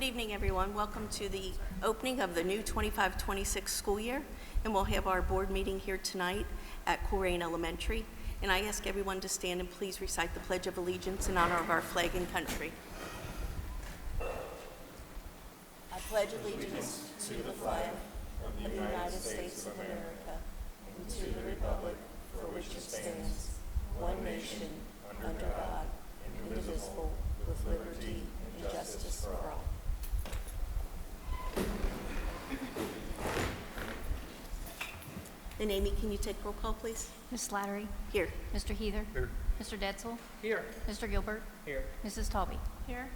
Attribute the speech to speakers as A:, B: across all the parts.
A: Good evening, everyone. Welcome to the opening of the new 25-26 school year, and we'll have our board meeting here tonight at Colerain Elementary. And I ask everyone to stand and please recite the Pledge of Allegiance in honor of our flag and country. I pledge allegiance to the flag of the United States of America and to the republic for which it stands, one nation, under God, indivisible, with liberty and justice for all. And Amy, can you take roll call, please?
B: Ms. Slattery?
A: Here.
B: Mr. Heather?
C: Here.
B: Mr. Detzel?
C: Here.
B: Mr. Gilbert?
C: Here.
B: Mrs. Taube? Here.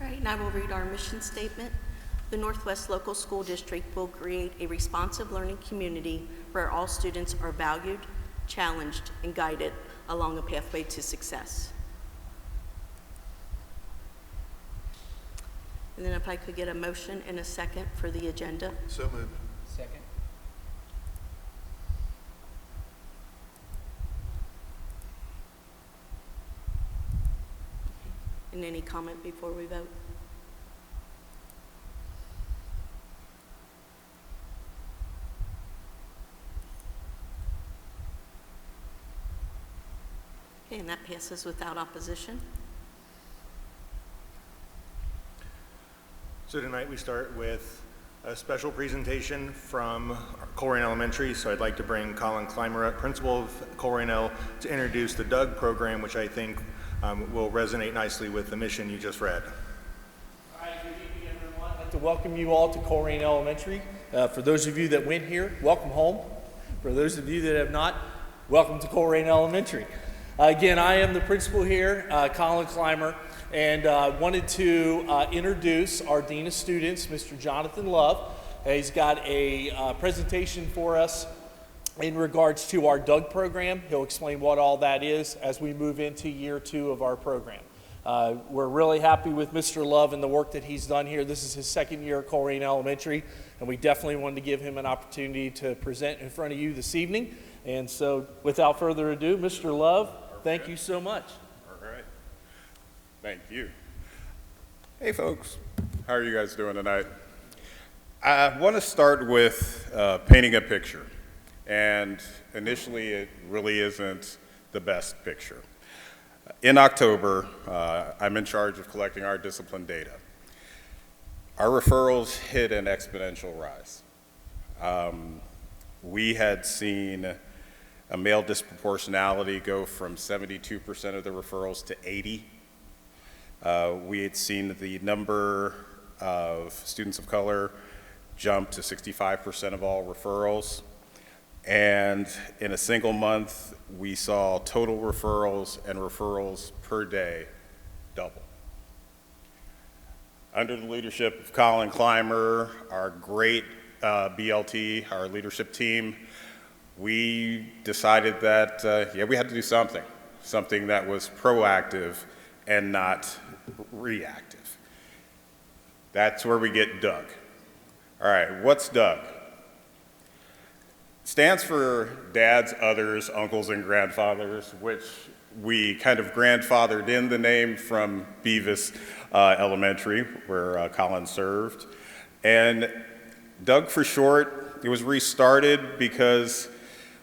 A: All right, and I will read our mission statement. The Northwest Local School District will create a responsive learning community where all students are valued, challenged, and guided along a pathway to success. And then if I could get a motion and a second for the agenda.
D: So moved.
C: Second.
A: And any comment before we vote? Okay, and that passes without opposition.
E: So tonight we start with a special presentation from Colerain Elementary. So I'd like to bring Colin Clymer up, principal of Colerain L, to introduce the DUG program, which I think will resonate nicely with the mission you just read.
C: All right, good evening, everyone. I'd like to welcome you all to Colerain Elementary. For those of you that went here, welcome home. For those of you that have not, welcome to Colerain Elementary. Again, I am the principal here, Colin Clymer, and wanted to introduce our Dean of Students, Mr. Jonathan Love. He's got a presentation for us in regards to our DUG program. He'll explain what all that is as we move into year 2 of our program. We're really happy with Mr. Love and the work that he's done here. This is his second year at Colerain Elementary, and we definitely wanted to give him an opportunity to present in front of you this evening. And so, without further ado, Mr. Love, thank you so much.
F: All right. Thank you. Hey, folks. How are you guys doing tonight? I want to start with painting a picture. And initially, it really isn't the best picture. In October, I'm in charge of collecting our discipline data. Our referrals hit an exponential rise. We had seen a male disproportionality go from 72% of the referrals to 80%. We had seen the number of students of color jump to 65% of all referrals. And in a single month, we saw total referrals and referrals per day double. Under the leadership of Colin Clymer, our great BLT, our leadership team, we decided that, we had to do something that was proactive and not reactive. That's where we get DUG. All right, what's DUG? Stands for dads, others, uncles, and grandfathers, which we kind of grandfathered in the name from Beavis Elementary, where Colin served. And DUG for short, it was restarted because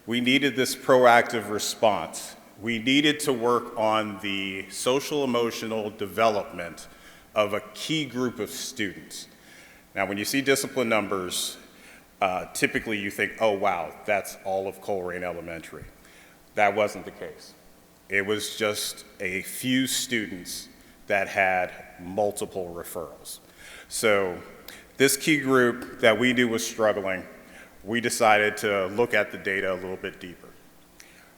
F: we needed this proactive response. We needed to work on the social emotional development of a key group of students. Now, when you see discipline numbers, typically you think, oh wow, that's all of Colerain Elementary. That wasn't the case. It was just a few students that had multiple referrals. So this key group that we knew was struggling, we decided to look at the data a little bit deeper.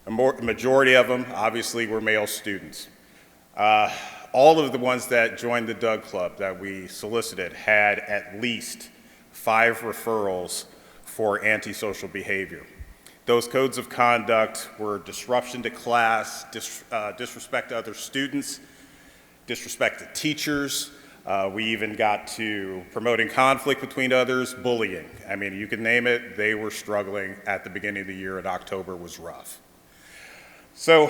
F: A majority of them, obviously, were male students. All of the ones that joined the DUG Club that we solicited had at least 5 referrals for antisocial behavior. Those codes of conduct were disruption to class, disrespect to other students, disrespect to teachers. We even got to promoting conflict between others, bullying. I mean, you can name it, they were struggling at the beginning of the year, and October was rough. So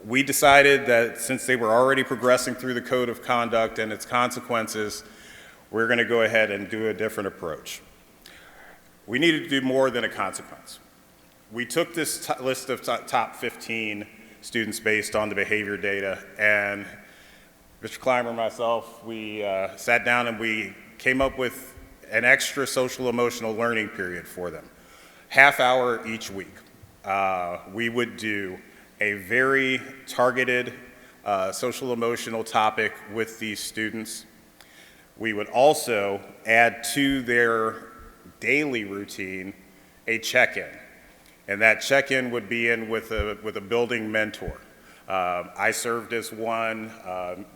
F: we decided that since they were already progressing through the code of conduct and its consequences, we're going to go ahead and do a different approach. We needed to do more than a consequence. We took this list of top 15 students based on the behavior data, and Mr. Clymer and myself, we sat down and we came up with an extra social emotional learning period for them. Half hour each week. We would do a very targeted social emotional topic with these students. We would also add to their daily routine a check-in. And that check-in would be in with a building mentor. I served as one,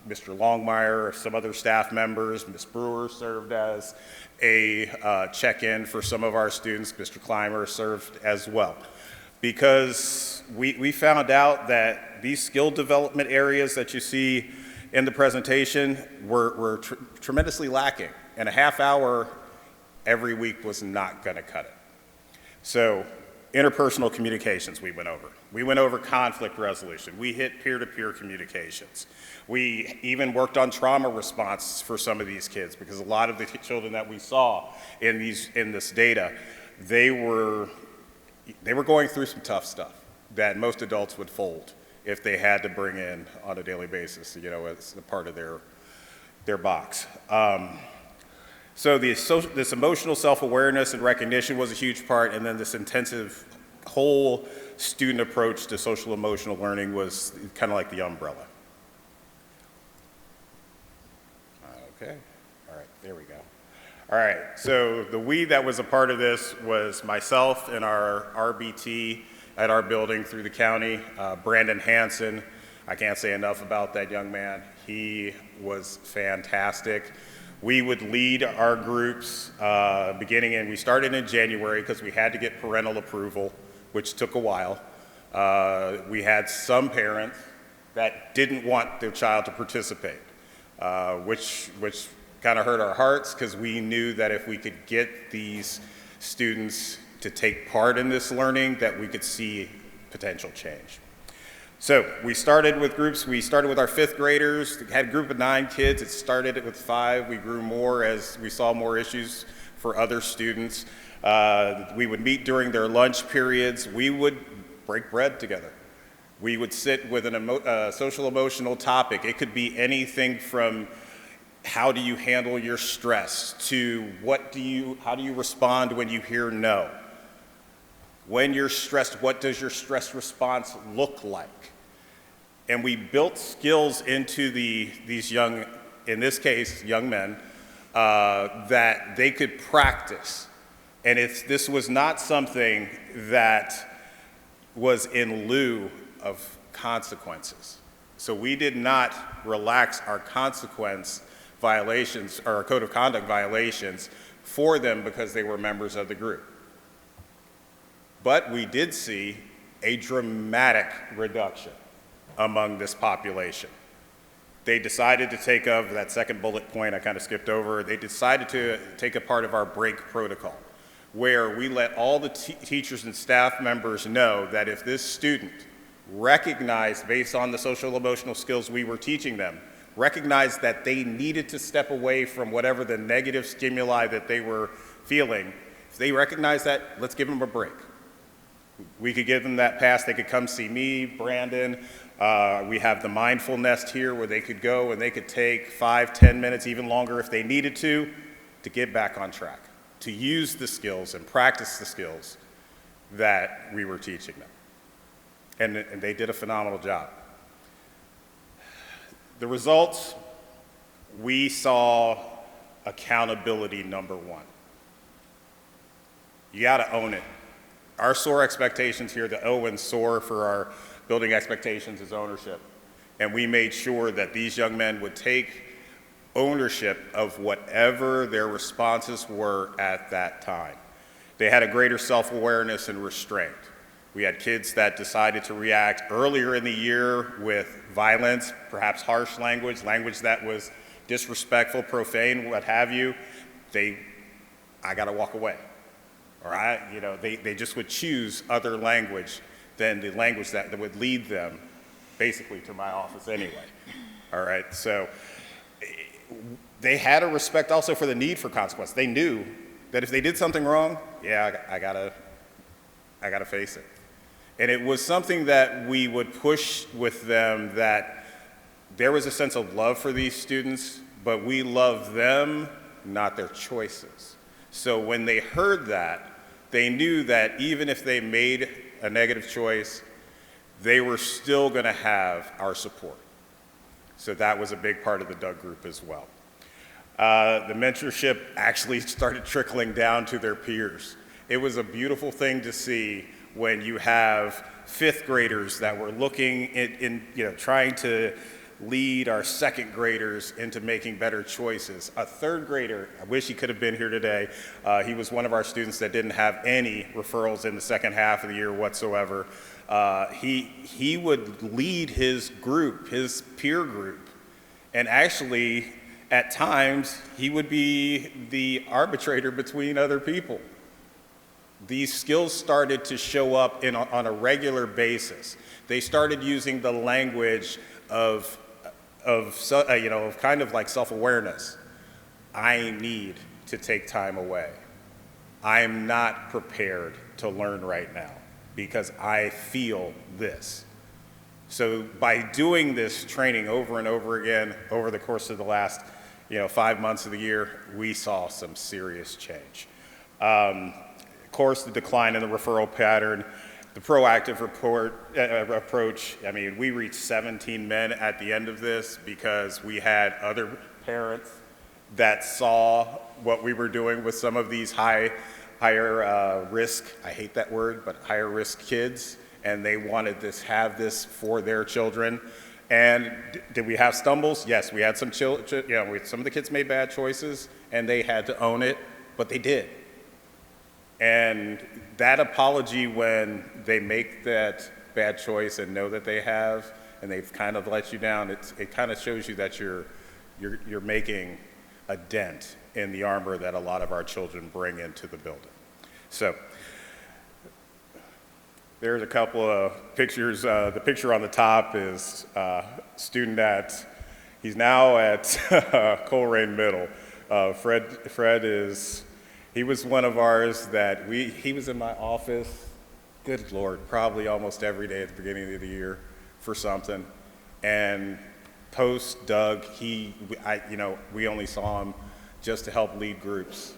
F: Mr. Longmire, some other staff members, Ms. Brewer served as a check-in for some of our students, Mr. Clymer served as well. Because we found out that these skill development areas that you see in the presentation were tremendously lacking, and a half hour every week was not going to cut it. So interpersonal communications we went over. We went over conflict resolution. We hit peer-to-peer communications. We even worked on trauma response for some of these kids, because a lot of the children that we saw in this data, they were going through some tough stuff that most adults would fold if they had to bring in on a daily basis, you know, as a part of their box. So this emotional self-awareness and recognition was a huge part, and then this intensive whole student approach to social emotional learning was kind of like the umbrella. Okay, all right, there we go. All right, so the we that was a part of this was myself and our RBT at our building through the county, Brandon Hansen. I can't say enough about that young man. He was fantastic. We would lead our groups we started in January because we had to get parental approval, which took a while. We had some parents that didn't want their child to participate, which kind of hurt our hearts, because we knew that if we could get these students to take part in this learning, that we could see potential change. So we started with groups. We started with our 5th graders. We had a group of 9 kids. It started with 5. We grew more as we saw more issues for other students. We would meet during their lunch periods. We would break bread together. We would sit with a social emotional topic. It could be anything from how do you handle your stress to how do you respond when you hear no? When you're stressed, what does your stress response look like? And we built skills into these young, in this case, young men, that they could practice. And this was not something that was in lieu of consequences. So we did not relax our consequence violations, or our code of conduct violations, for them because they were members of the group. But we did see a dramatic reduction among this population. They decided to take up that second bullet point I kind of skipped over. They decided to take a part of our break protocol, where we let all the teachers and staff members know that if this student recognized, based on the social emotional skills we were teaching them, recognized that they needed to step away from whatever the negative stimuli that they were feeling, if they recognized that, let's give them a break. We could give them that pass. They could come see me, Brandon. We have the mindful nest here where they could go and they could take 5, 10 minutes, even longer if they needed to get back on track, to use the skills and practice the skills that we were teaching them. And they did a phenomenal job. The results, we saw accountability number 1. You gotta own it. Our SOAR expectations here, the O in SOAR for our building expectations, is ownership. And we made sure that these young men would take ownership of whatever their responses were at that time. They had a greater self-awareness and restraint. We had kids that decided to react earlier in the year with violence, perhaps harsh language that was disrespectful, profane, what have you. I gotta walk away. Or they just would choose other language than the language that would lead them basically to my office anyway. All right, so they had a respect also for the need for consequence. They knew that if they did something wrong, yeah, I gotta face it. And it was something that we would push with them, that there was a sense of love for these students, but we loved them, not their choices. So when they heard that, they knew that even if they made a negative choice, they were still gonna have our support. So that was a big part of the Doug group as well. The mentorship actually started trickling down to their peers. It was a beautiful thing to see when you have fifth graders that were looking in trying to lead our second graders into making better choices. A third grader, I wish he could have been here today. He was one of our students that didn't have any referrals in the second half of the year whatsoever. He would lead his group, his peer group, and actually, at times, he would be the arbitrator between other people. These skills started to show up on a regular basis. They started using the language of kind of like self-awareness. I need to take time away. I'm not prepared to learn right now because I feel this. So by doing this training over and over again over the course of the last 5 months of the year, we saw some serious change. Of course, the decline in the referral pattern, the proactive approach. I mean, we reached 17 men at the end of this because we had other parents that saw what we were doing with some of these higher risk, I hate that word, but higher risk kids, and they wanted to have this for their children. And did we have stumbles? Yes, we had some children, some of the kids made bad choices and they had to own it, but they did. And that apology when they make that bad choice and know that they have, and they've kind of let you down, it kind of shows you that you're making a dent in the armor that a lot of our children bring into the building. So there's a couple of pictures. The picture on the top is a student he's now at Colerain Middle. Fred he was one of ours that he was in my office, good Lord, probably almost every day at the beginning of the year for something. And post Doug, we only saw him just to help lead groups.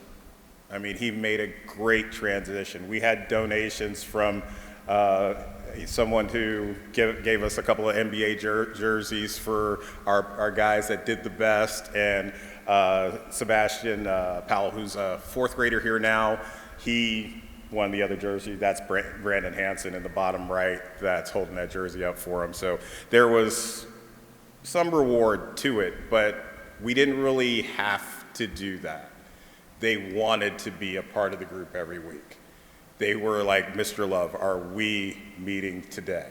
F: I mean, he made a great transition. We had donations from someone who gave us a couple of NBA jerseys for our guys that did the best, and Sebastian Powell, who's a fourth grader here now, he won the other jersey. That's Brandon Hansen in the bottom right that's holding that jersey up for him. So there was some reward to it, but we didn't really have to do that. They wanted to be a part of the group every week. They were like, Mr. Love, are we meeting today?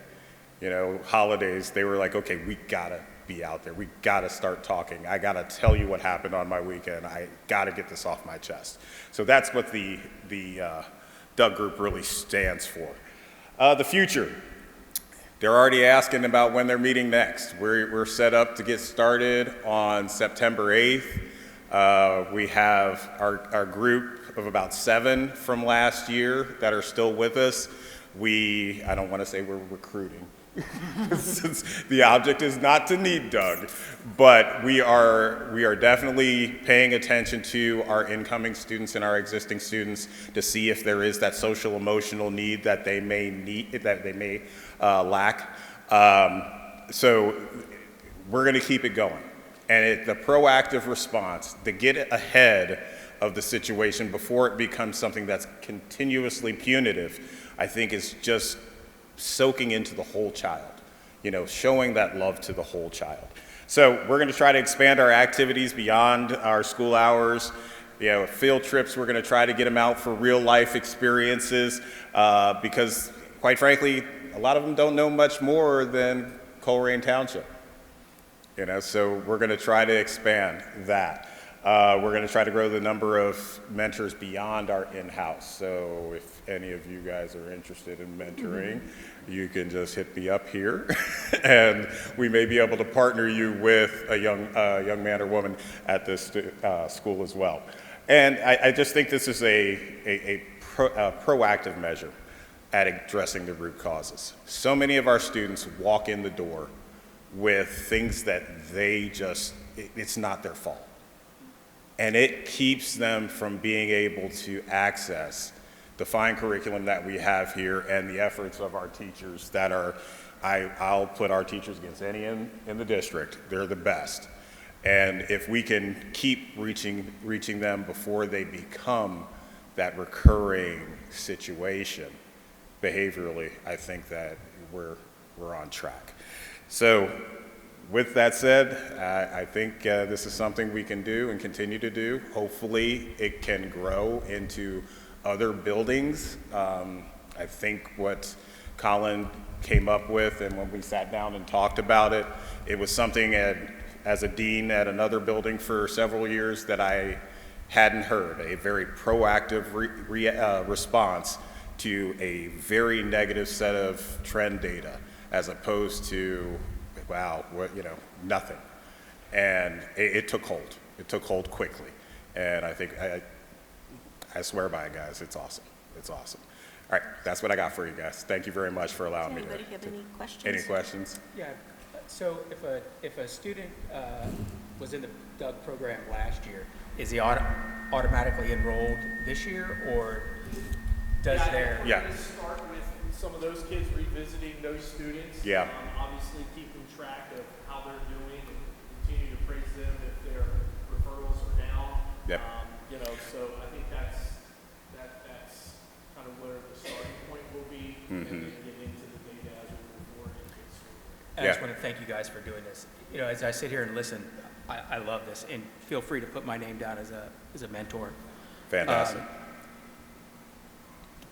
F: Holidays, they were like, okay, we gotta be out there. We gotta start talking. I gotta tell you what happened on my weekend. I gotta get this off my chest. So that's what the Doug group really stands for. The future. They're already asking about when they're meeting next. We're set up to get started on September 8th. We have our group of about 7 from last year that are still with us. I don't want to say we're recruiting, since the object is not to need Doug, but we are definitely paying attention to our incoming students and our existing students to see if there is that social emotional need that they may lack. So we're going to keep it going, and the proactive response to get ahead of the situation before it becomes something that's continuously punitive, I think is just soaking into the whole child, showing that love to the whole child. So we're going to try to expand our activities beyond our school hours. Field trips, we're going to try to get them out for real life experiences because, quite frankly, a lot of them don't know much more than Colerain Township. So we're going to try to expand that. We're going to try to grow the number of mentors beyond our in-house. So if any of you guys are interested in mentoring, you can just hit me up here, and we may be able to partner you with a young man or woman at this school as well. And I just think this is a proactive measure at addressing the root causes. So many of our students walk in the door with things that it's not their fault. And it keeps them from being able to access the fine curriculum that we have here and the efforts of our teachers that are, I'll put our teachers against any in the district. They're the best. And if we can keep reaching them before they become that recurring situation behaviorally, I think that we're on track. So with that said, I think this is something we can do and continue to do. Hopefully it can grow into other buildings. I think what Colin came up with, and when we sat down and talked about it, it was something as a dean at another building for several years that I hadn't heard, a very proactive response to a very negative set of trend data, as opposed to, wow, nothing. And it took hold. It took hold quickly. And I think, I swear by it, guys, it's awesome. It's awesome. All right, that's what I got for you guys. Thank you very much for allowing me to.
A: Anybody have any questions?
F: Any questions?
D: Yeah, so if a student was in the DUG program last year, is he automatically enrolled this year, or does their...
C: We're going to start with some of those kids, revisiting those students.
F: Yeah.
C: Obviously keeping track of how they're doing and continue to praise them if their referrals are down.
F: Yep.
C: So I think that's kind of where the starting point will be, and then get into the data as we move forward into the school.
D: I just want to thank you guys for doing this. As I sit here and listen, I love this, and feel free to put my name down as a mentor.
F: Fantastic.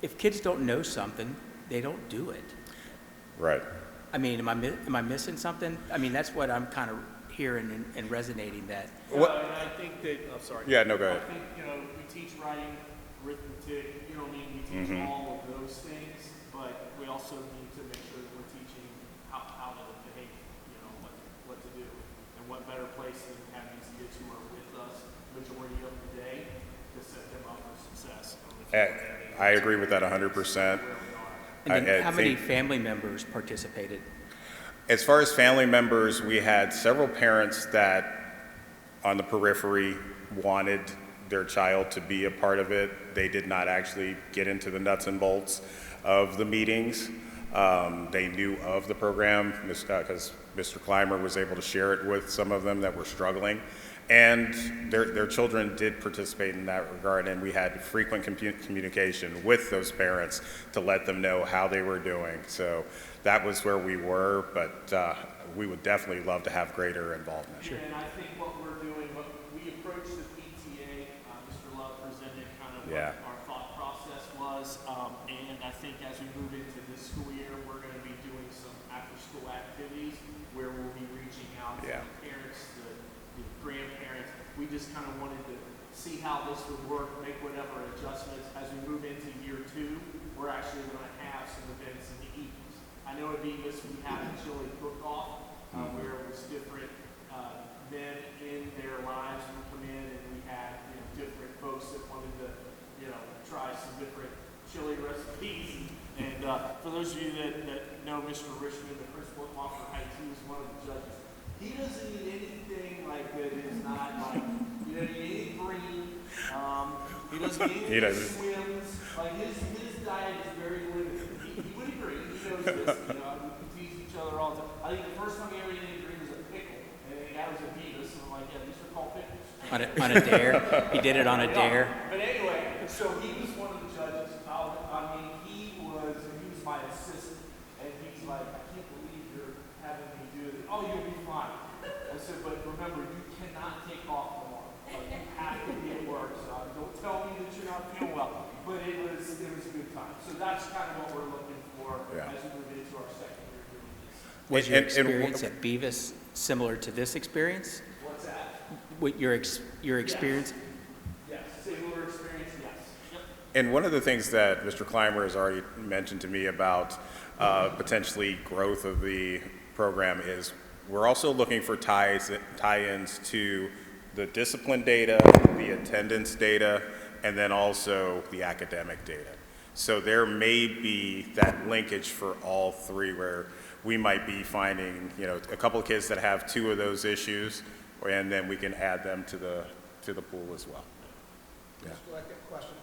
D: If kids don't know something, they don't do it.
F: Right.
D: I mean, am I missing something? I mean, that's what I'm kind of hearing and resonating that.
C: And I think that, I'm sorry.
F: Yeah, no, go ahead.
C: I think, we teach writing, arithmetic, we teach all of those things, but we also need to make sure that we're teaching how to behave, what to do. And what better place than have these kids who are with us majority of the day to set them up for success.
F: I agree with that 100%.
D: And then how many family members participated?
F: As far as family members, we had several parents that on the periphery wanted their child to be a part of it. They did not actually get into the nuts and bolts of the meetings. They knew of the program because Mr. Clymer was able to share it with some of them that were struggling. And their children did participate in that regard, and we had frequent communication with those parents to let them know how they were doing. So that was where we were, but we would definitely love to have greater involvement.
C: Sure. And I think what we're doing, what we approached the PTA, Mr. Love presented kind of what our thought process was, and I think as we move into this school year, we're going to be doing some after-school activities where we'll be reaching out to the parents, the grandparents. We just kind of wanted to see how this would work, make whatever adjustments. As we move into year 2, we're actually going to have some events in the evenings. I know at Beavis we had a chili cook-off where it was different men in their lives would come in, and we had different folks that wanted to try some different chili recipes. And for those of you that know Mr. Richmond, the principal at Wofford Heights, he was one of the judges. He doesn't eat anything like that is not like, he doesn't eat any green. He doesn't eat any swims. Like his diet is very limited. He would agree. He knows this. We tease each other all the time. I think the first time he ever ate any green was a pickle, and that was a Beavis. And I'm like, yeah, these are called pickles.
D: On a dare? He did it on a dare?
C: But anyway, so he was one of the judges. He was my assistant, and he's like, I can't believe you're having me do this. Oh, you'll be fine. I said, but remember, you cannot take off tomorrow. You have to be at work, so don't tell me that you're not feeling well. But it was a good time. So that's kind of what we're looking for as we move into our second year doing this.
D: Was your experience at Beavis similar to this experience?
C: What's that?
D: what your experience?
C: Yes, similar experience, yes. Yep.
F: And one of the things that Mr. Clymer has already mentioned to me about potentially growth of the program is we're also looking for tie-ins to the discipline data, the attendance data, and then also the academic data. So there may be that linkage for all three where we might be finding, a couple of kids that have two of those issues, and then we can add them to the pool as well. Yeah.
G: Question.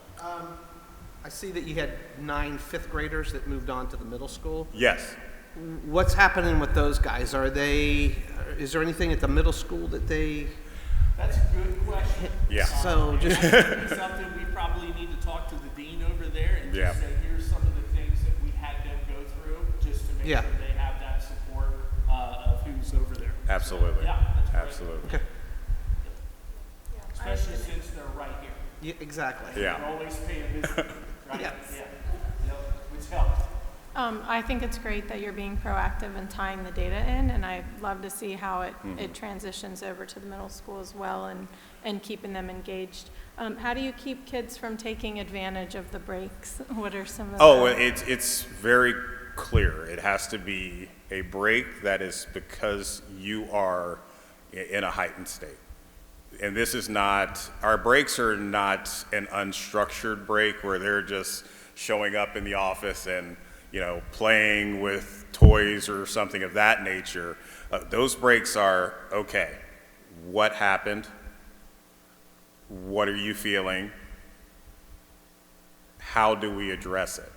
G: I see that you had 9 fifth graders that moved on to the middle school.
F: Yes.
G: What's happening with those guys? Is there anything at the middle school that they?
C: That's a good question.
F: Yeah.
G: So just
C: That's something we probably need to talk to the dean over there and
F: Yeah.
C: just say, here's some of the things that we had them go through, just to make
G: Yeah.
C: sure they have that support of who's over there.
F: Absolutely.
C: Yeah, that's great.
F: Absolutely.
G: okay.
C: Especially since they're right here.
G: Yeah, exactly.
F: Yeah.
C: They're always paying visit, right?
G: Yes.
C: Yeah. Yep, which helps.
H: I think it's great that you're being proactive and tying the data in, and I love to see how it transitions over to the middle school as well and keeping them engaged. How do you keep kids from taking advantage of the breaks? What are some of the...
F: It's very clear. It has to be a break that is because you are in a heightened state. And this is not, our breaks are not an unstructured break where they're just showing up in the office and playing with toys or something of that nature. Those breaks are, okay, what happened? What are you feeling? How do we address it?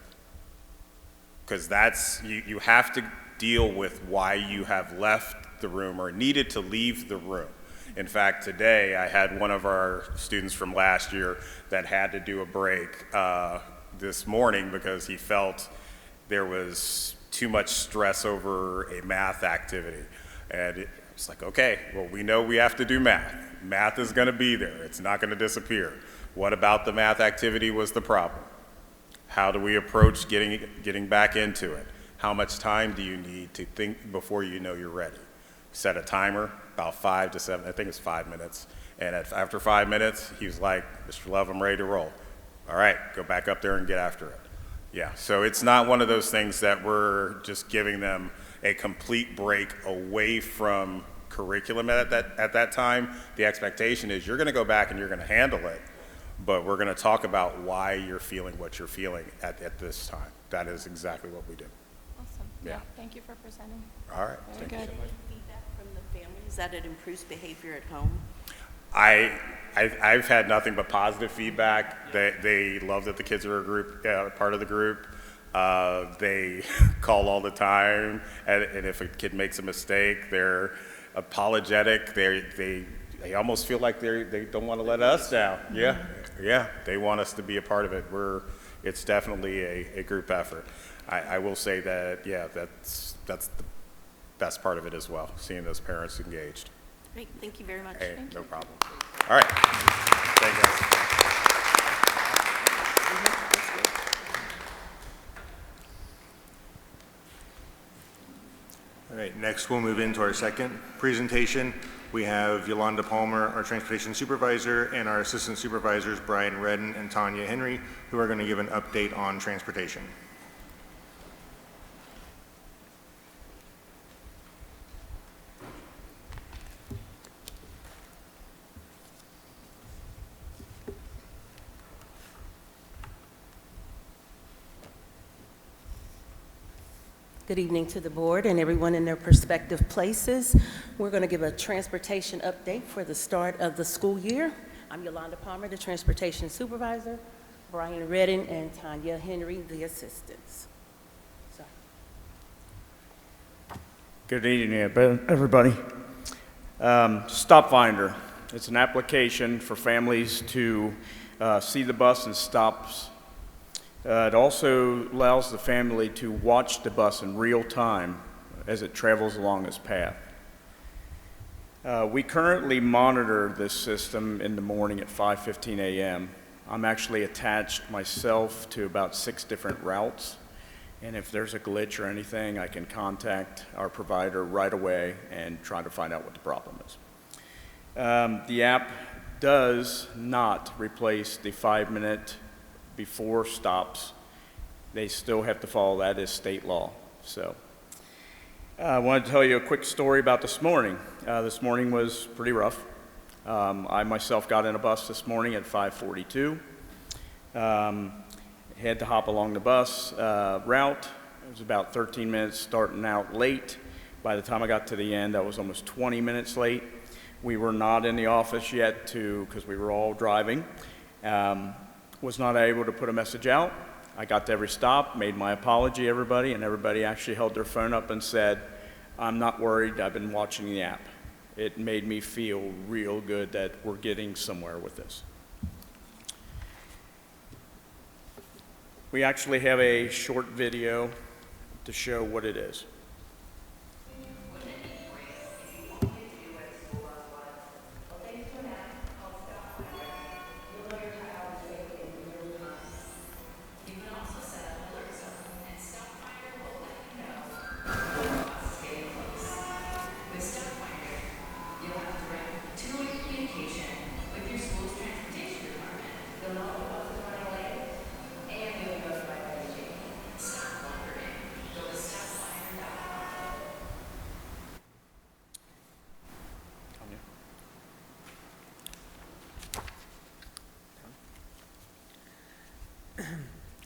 F: Because you have to deal with why you have left the room or needed to leave the room. In fact, today I had one of our students from last year that had to do a break this morning because he felt there was too much stress over a math activity. And it's like, okay, well, we know we have to do math. Math is gonna be there. It's not gonna disappear. What about the math activity was the problem? How do we approach getting back into it? How much time do you need to think before you know you're ready? Set a timer, about 5 to 7, I think it's 5 minutes. And after 5 minutes, he was like, Mr. Love, I'm ready to roll. All right, go back up there and get after it. Yeah, so it's not one of those things that we're just giving them a complete break away from curriculum at that time. The expectation is you're gonna go back and you're gonna handle it, but we're gonna talk about why you're feeling what you're feeling at this time. That is exactly what we do.
H: Awesome.
F: Yeah.
H: Thank you for presenting.
F: All right.
H: Very good.
A: Feedback from the families that it improves behavior at home?
F: I've had nothing but positive feedback. They love that the kids are a group, part of the group. They call all the time, and if a kid makes a mistake, they're apologetic. They almost feel like they don't want to let us down. Yeah, they want us to be a part of it. It's definitely a group effort. I will say that, yeah, that's the best part of it as well, seeing those parents engaged.
A: Great, thank you very much.
F: Hey, no problem. All right. Thank you guys.
E: All right, next we'll move into our second presentation. We have Yolanda Palmer, our transportation supervisor, and our assistant supervisors, Brian Redden and Tanya Henry, who are going to give an update on transportation.
A: Good evening to the board and everyone in their respective places. We're going to give a transportation update for the start of the school year. I'm Yolanda Palmer, the transportation supervisor, Brian Redden and Tanya Henry, the assistants. Sorry.
I: Good evening, everybody. Stop Finder. It's an application for families to see the bus and stops. It also allows the family to watch the bus in real time as it travels along its path. We currently monitor this system in the morning at 5:15 a.m. I'm actually attached myself to about 6 different routes, and if there's a glitch or anything, I can contact our provider right away and try to find out what the problem is. The app does not replace the 5-minute before stops. They still have to follow that as state law. So I wanted to tell you a quick story about this morning. This morning was pretty rough. I myself got in a bus this morning at 5:42. Had to hop along the bus route. It was about 13 minutes starting out late. By the time I got to the end, I was almost 20 minutes late. We were not in the office yet because we were all driving. Was not able to put a message out. I got to every stop, made my apology, everybody, and everybody actually held their phone up and said, "I'm not worried, I've been watching the app." It made me feel real good that we're getting somewhere with this. We actually have a short video to show what it is.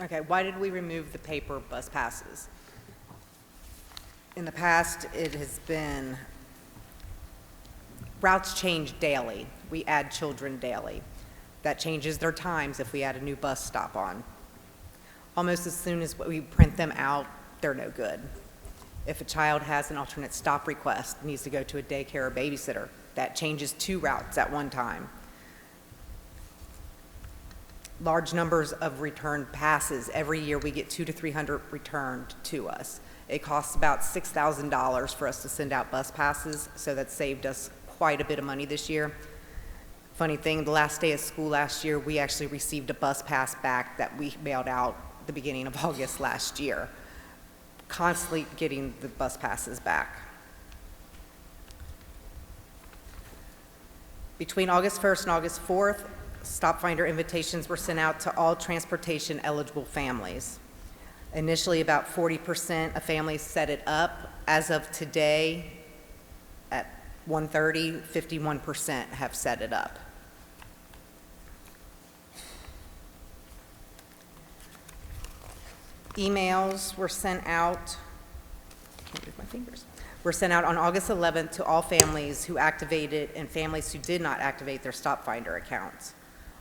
J: Okay, why did we remove the paper bus passes? In the past, it has been, routes change daily. We add children daily. That changes their times if we add a new bus stop on. Almost as soon as we print them out, they're no good. If a child has an alternate stop request, needs to go to a daycare or babysitter, that changes 2 routes at one time. Large numbers of returned passes. Every year we get 200 to 300 returned to us. It costs about $6,000 for us to send out bus passes, so that saved us quite a bit of money this year. Funny thing, the last day of school last year, we actually received a bus pass back that we mailed out the beginning of August last year. Constantly getting the bus passes back. Between August 1st and August 4th, Stop Finder invitations were sent out to all transportation eligible families. Initially, about 40% of families set it up. As of today, at 1:30, 51% have set it up. Emails were sent out, I can't move my fingers, were sent out on August 11th to all families who activated and families who did not activate their Stop Finder accounts.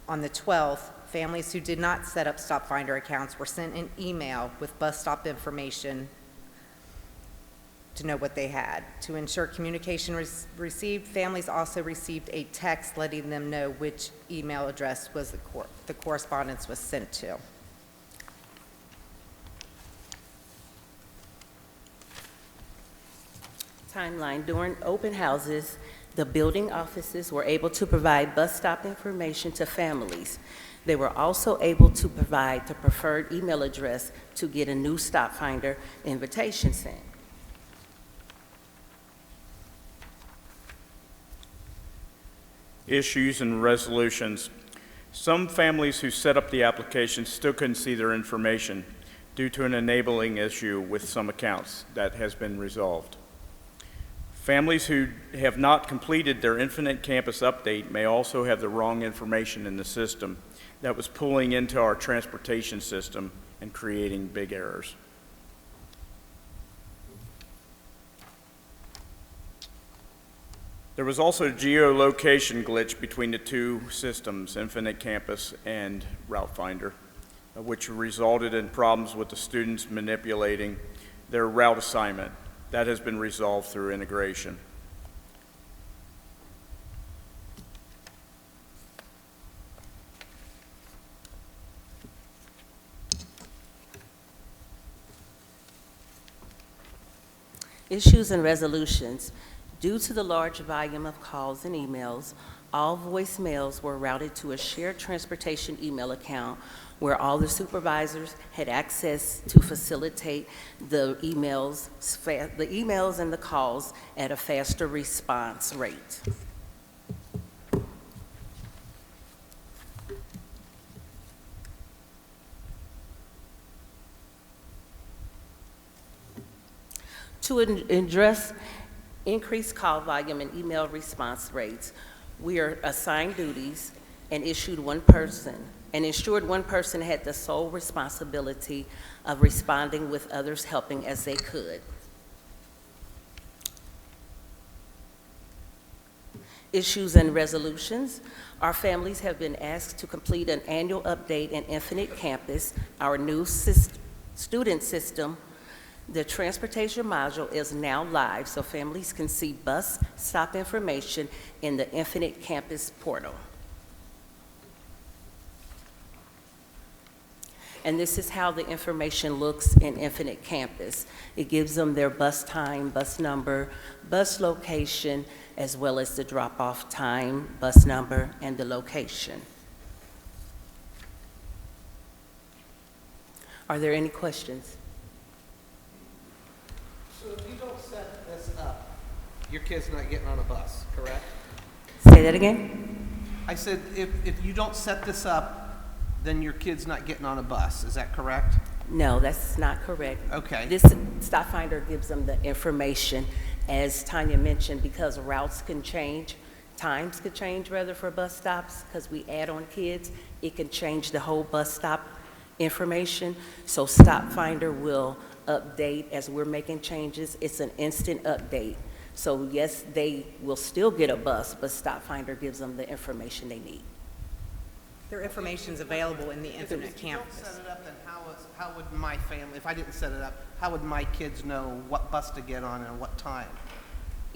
J: On the 12th, families who did not set up Stop Finder accounts were sent an email with bus stop information to know what they had. To ensure communication received, families also received a text letting them know which email address was the correspondence was sent to.
A: Timeline. During open houses, the building offices were able to provide bus stop information to families. They were also able to provide the preferred email address to get a new Stop Finder invitation sent.
I: Issues and resolutions. Some families who set up the application still couldn't see their information due to an enabling issue with some accounts that has been resolved. Families who have not completed their Infinite Campus update may also have the wrong information in the system that was pulling into our transportation system and creating big errors. There was also a geolocation glitch between the two systems, Infinite Campus and Route Finder, which resulted in problems with the students manipulating their route assignment. That has been resolved through integration.
A: Issues and resolutions. Due to the large volume of calls and emails, all voicemails were routed to a shared transportation email account where all the supervisors had access to facilitate the emails and the calls at a faster response rate. To address increased call volume and email response rates, we are assigned duties and ensured one person had the sole responsibility of responding with others helping as they could. Issues and resolutions. Our families have been asked to complete an annual update in Infinite Campus, our new student system. The transportation module is now live, so families can see bus stop information in the Infinite Campus portal. And this is how the information looks in Infinite Campus. It gives them their bus time, bus number, bus location, as well as the drop-off time, bus number, and the location. Are there any questions?
G: So if you don't set this up, your kid's not getting on a bus, correct?
A: Say that again?
G: I said, if you don't set this up, then your kid's not getting on a bus. Is that correct?
A: No, that's not correct.
G: Okay.
A: This Stop Finder gives them the information, as Tanya mentioned, because routes can change, times could change rather for bus stops, because we add on kids, it can change the whole bus stop information. So Stop Finder will update as we're making changes. It's an instant update. So yes, they will still get a bus, but Stop Finder gives them the information they need.
J: Their information's available in the Infinite
G: If you don't
J: Campus.
G: set it up, then how would my family, if I didn't set it up, how would my kids know what bus to get on and what time?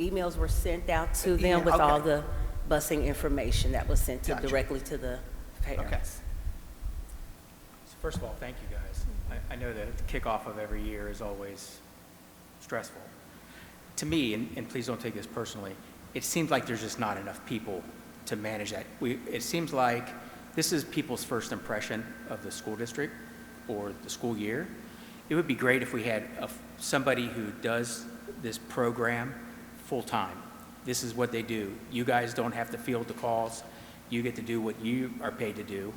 A: Emails were sent out to them
G: Email,
A: with all
G: okay.
A: the busing information that was sent
G: Gotcha.
A: directly to the parents.
G: Okay.
D: So first of all, thank you guys. I know that the kickoff of every year is always stressful. To me, and please don't take this personally, it seems like there's just not enough people to manage that. It seems like this is people's first impression of the school district or the school year. It would be great if we had somebody who does this program full-time. This is what they do. You guys don't have to field the calls. You get to do what you are paid to do.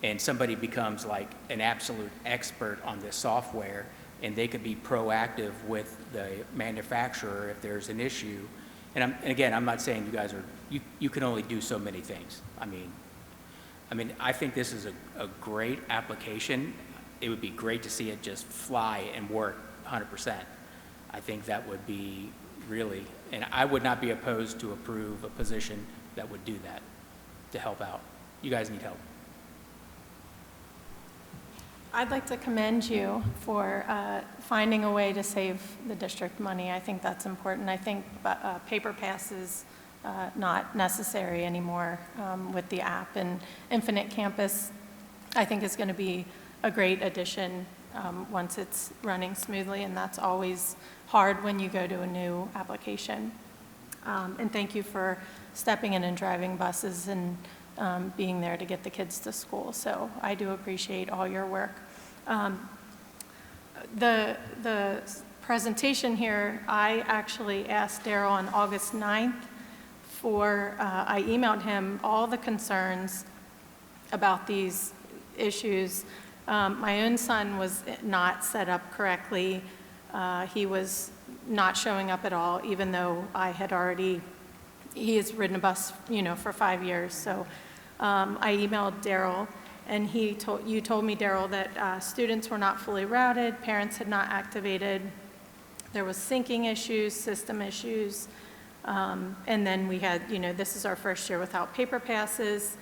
D: And somebody becomes like an absolute expert on this software, and they could be proactive with the manufacturer if there's an issue. And again, I'm not saying you guys are, you can only do so many things. I mean, I think this is a great application. It would be great to see it just fly and work 100%. I think that would be really, and I would not be opposed to approve a position that would do that to help out. You guys need help.
H: I'd like to commend you for finding a way to save the district money. I think that's important. I think Paper Pass is not necessary anymore with the app. And Infinite Campus, I think, is going to be a great addition once it's running smoothly, and that's always hard when you go to a new application. And thank you for stepping in and driving buses and being there to get the kids to school. So I do appreciate all your work. The presentation here, I actually asked Daryl on August 9th I emailed him all the concerns about these issues. My own son was not set up correctly. He was not showing up at all, even though he has ridden a bus, for 5 years. So I emailed Daryl, and you told me, Daryl, that students were not fully routed, parents had not activated, there was syncing issues, system issues, and then we had, this is our first year without paper passes.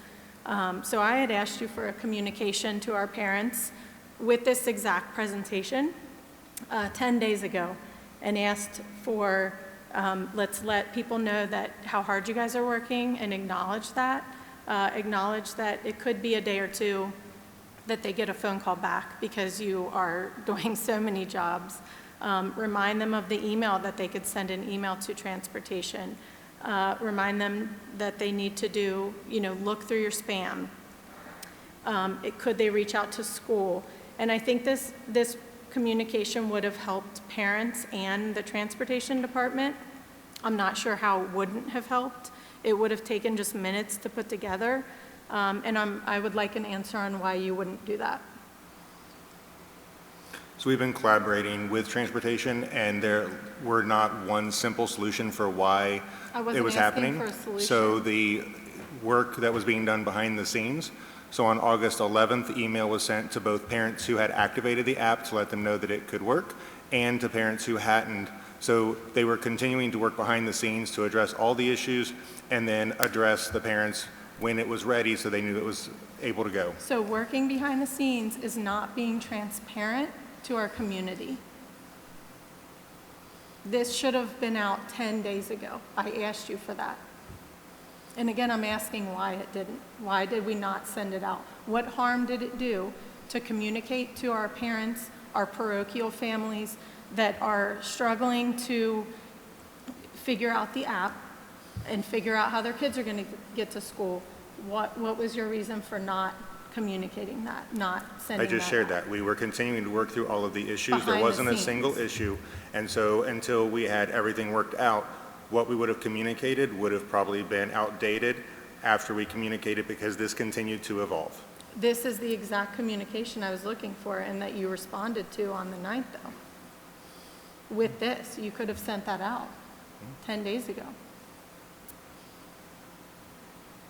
H: So I had asked you for a communication to our parents with this exact presentation 10 days ago, and asked for, let's let people know that how hard you guys are working, and acknowledge that it could be a day or two that they get a phone call back because you are doing so many jobs. Remind them of the email that they could send an email to transportation. Remind them that they need to do, look through your spam. Could they reach out to school? And I think this communication would have helped parents and the transportation department. I'm not sure how it wouldn't have helped. It would have taken just minutes to put together. And I would like an answer on why you wouldn't do that.
E: So we've been collaborating with transportation, and there were not one simple solution for why
H: I
E: it
H: wasn't
E: was
H: asking
E: happening.
H: for a solution.
E: So the work that was being done behind the scenes. So on August 11th, the email was sent to both parents who had activated the app to let them know that it could work, and to parents who hadn't. So they were continuing to work behind the scenes to address all the issues and then address the parents when it was ready so they knew it was able to go.
H: So working behind the scenes is not being transparent to our community. This should have been out 10 days ago. I asked you for that. And again, I'm asking why it didn't. Why did we not send it out? What harm did it do to communicate to our parents, our parochial families that are struggling to figure out the app and figure out how their kids are going to get to school? What was your reason for not communicating that, not sending
E: I
H: that
E: just shared
H: out?
E: that. We were continuing to work through all of the issues.
H: Behind
E: There
H: the
E: wasn't a
H: scenes.
E: single issue. And so until we had everything worked out, what we would have communicated would have probably been outdated after we communicated, because this continued to evolve.
H: This is the exact communication I was looking for and that you responded to on the 9th, though. With this, you could have sent that out 10 days ago.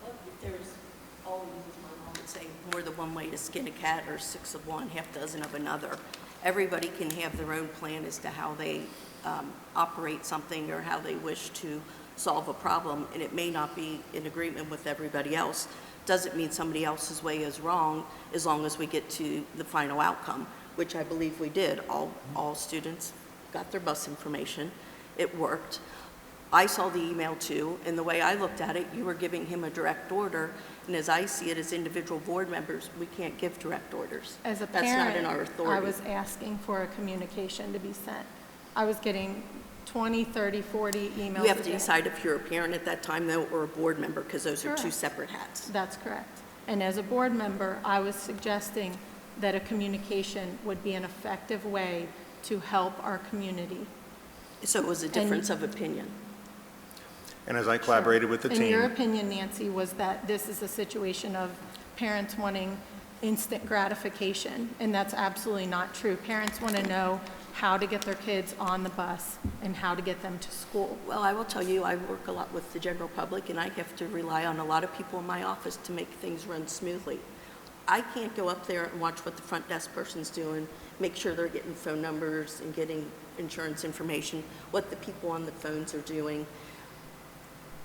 A: Well, there's always, my mom would say, more than one way to skin a cat, or 6 of one, half dozen of another. Everybody can have their own plan as to how they operate something or how they wish to solve a problem, and it may not be in agreement with everybody else. Doesn't mean somebody else's way is wrong, as long as we get to the final outcome, which I believe we did. All students got their bus information. It worked. I saw the email too, and the way I looked at it, you were giving him a direct order, and as I see it, as individual board members, we can't give direct orders.
H: As a
A: That's not in
H: parent,
A: our authority.
H: I was asking for a communication to be sent. I was getting 20, 30, 40 emails
A: You have
H: a
A: to
H: day.
A: decide if you're a parent at that time, though, or a board member, because those are two
H: Correct.
A: separate hats.
H: That's correct. And as a board member, I was suggesting that a communication would be an effective way to help our community.
A: So it was a difference of opinion.
E: And as I collaborated with the
H: And your
E: team,
H: opinion, Nancy, was that this is a situation of parents wanting instant gratification, and that's absolutely not true. Parents want to know how to get their kids on the bus and how to get them to school.
A: Well, I will tell you, I work a lot with the general public, and I have to rely on a lot of people in my office to make things run smoothly. I can't go up there and watch what the front desk person's doing, make sure they're getting phone numbers and getting insurance information, what the people on the phones are doing.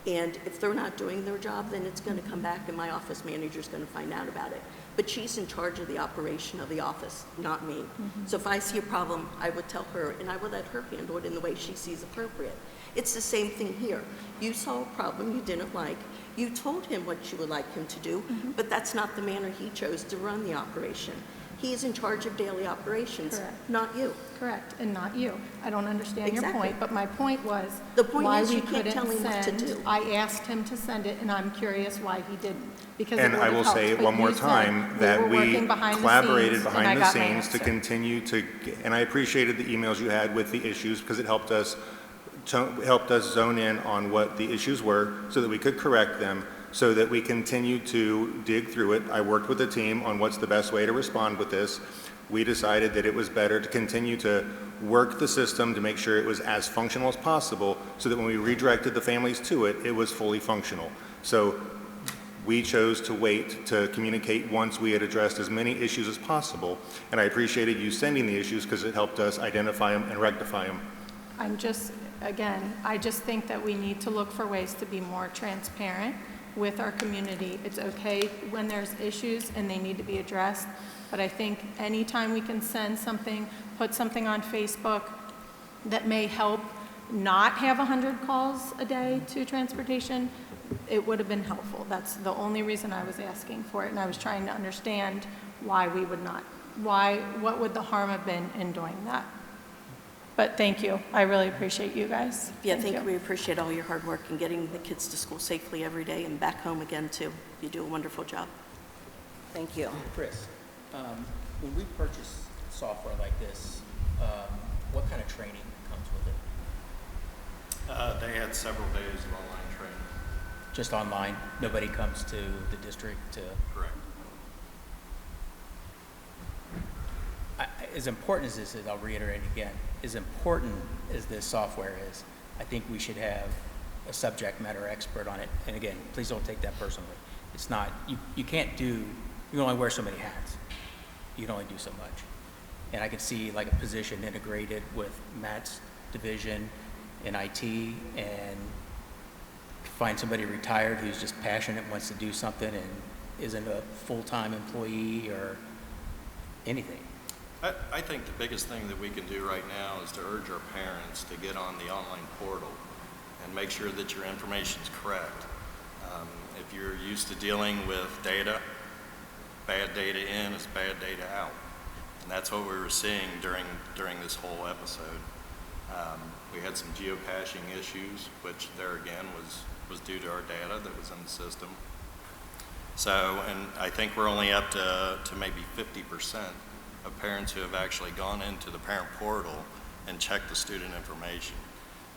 A: And if they're not doing their job, then it's going to come back, and my office manager's going to find out about it. But she's in charge of the operation of the office, not me. So if I see a problem, I would tell her, and I would let her handle it in the way she sees appropriate. It's the same thing here. You saw a problem you didn't like. You told him what you would like him to do, but that's not the manner he chose to run the operation. He is in charge of daily operations,
H: Correct.
A: not you.
H: Correct, and not you. I don't understand your
A: Exactly.
H: point, but my point was
A: The point
H: why
A: is
H: we
A: you can't
H: couldn't
A: tell him what to
H: send.
A: do.
H: I asked him to send it, and I'm curious why he didn't, because it
E: and
H: would
E: I
H: have
E: will
H: helped.
E: say it
H: But
E: one more
H: you said
E: time, that
H: were
E: we
H: working behind the
E: collaborated
H: scenes, and I
E: behind the
H: got my
E: scenes to
H: answer.
E: continue to, and I appreciated the emails you had with the issues, because it helped us zone in on what the issues were so that we could correct them, so that we continue to dig through it. I worked with the team on what's the best way to respond with this. We decided that it was better to continue to work the system to make sure it was as functional as possible, so that when we redirected the families to it, it was fully functional. So we chose to wait to communicate once we had addressed as many issues as possible, and I appreciated you sending the issues because it helped us identify them and rectify them.
H: I'm just, again, I just think that we need to look for ways to be more transparent with our community. It's okay when there's issues and they need to be addressed, but I think anytime we can send something, put something on Facebook that may help not have 100 calls a day to transportation, it would have been helpful. That's the only reason I was asking for it, and I was trying to understand why we would not, what would the harm have been in doing that? But thank you. I really appreciate you guys.
A: Yeah, thank you. We appreciate all your hard work in getting the kids to school safely every day and back home again, too. You do a wonderful job. Thank you.
D: Chris, when we purchase software like this, what kind of training comes with it?
K: They had several days of online training.
D: Just online? Nobody comes to the district to?
K: Correct.
D: as important as this is, I'll reiterate again, as important as this software is, I think we should have a subject matter expert on it. And again, please don't take that personally. It's not, you can't do, you can only wear so many hats. You can only do so much. And I could see like a position integrated with Matt's division in IT and find somebody retired who's just passionate, wants to do something and isn't a full-time employee or anything.
K: I think the biggest thing that we can do right now is to urge our parents to get on the online portal and make sure that your information is correct. If you're used to dealing with data, bad data in is bad data out. And that's what we were seeing during this whole episode. We had some geocaching issues, which there again was due to our data that was in the system. So, and I think we're only up to maybe 50% of parents who have actually gone into the parent portal and checked the student information.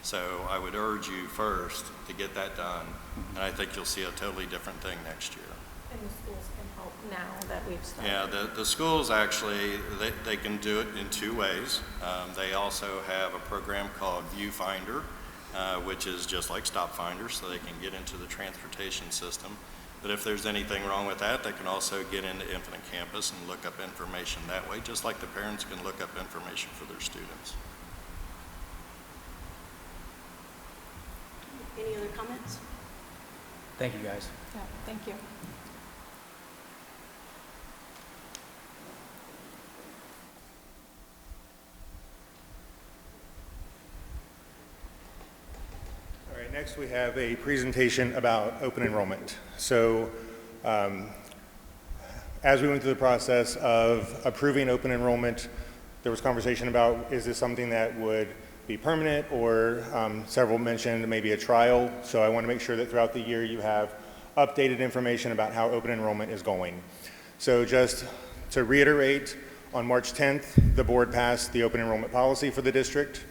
K: So I would urge you first to get that done, and I think you'll see a totally different thing next year.
H: And the schools can help now that we've started.
K: Yeah, the schools actually, they can do it in two ways. They also have a program called Viewfinder, which is just like StopFinder, so they can get into the transportation system. But if there's anything wrong with that, they can also get into Infinite Campus and look up information that way, just like the parents can look up information for their students.
A: Any other comments?
D: Thank you, guys.
H: Yeah, thank you.
E: All right, next we have a presentation about open enrollment. So as we went through the process of approving open enrollment, there was conversation about, is this something that would be permanent, or several mentioned maybe a trial. So I want to make sure that throughout the year you have updated information about how open enrollment is going. So just to reiterate, on March 10th, the board passed the open enrollment policy for the district.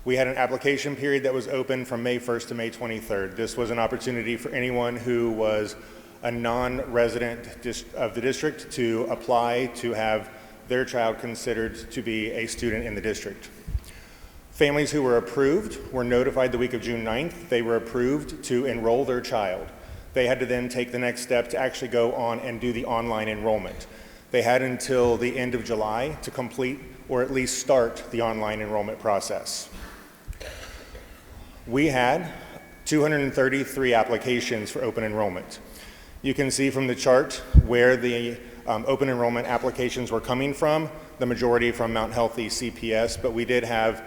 E: We had an application period that was open from May 1st to May 23rd. This was an opportunity for anyone who was a non-resident of the district to apply to have their child considered to be a student in the district. Families who were approved were notified the week of June 9th. They were approved to enroll their child. They had to then take the next step to actually go on and do the online enrollment. They had until the end of July to complete or at least start the online enrollment process. We had 233 applications for open enrollment. You can see from the chart where the open enrollment applications were coming from, the majority from Mount Healthy CPS, but we did have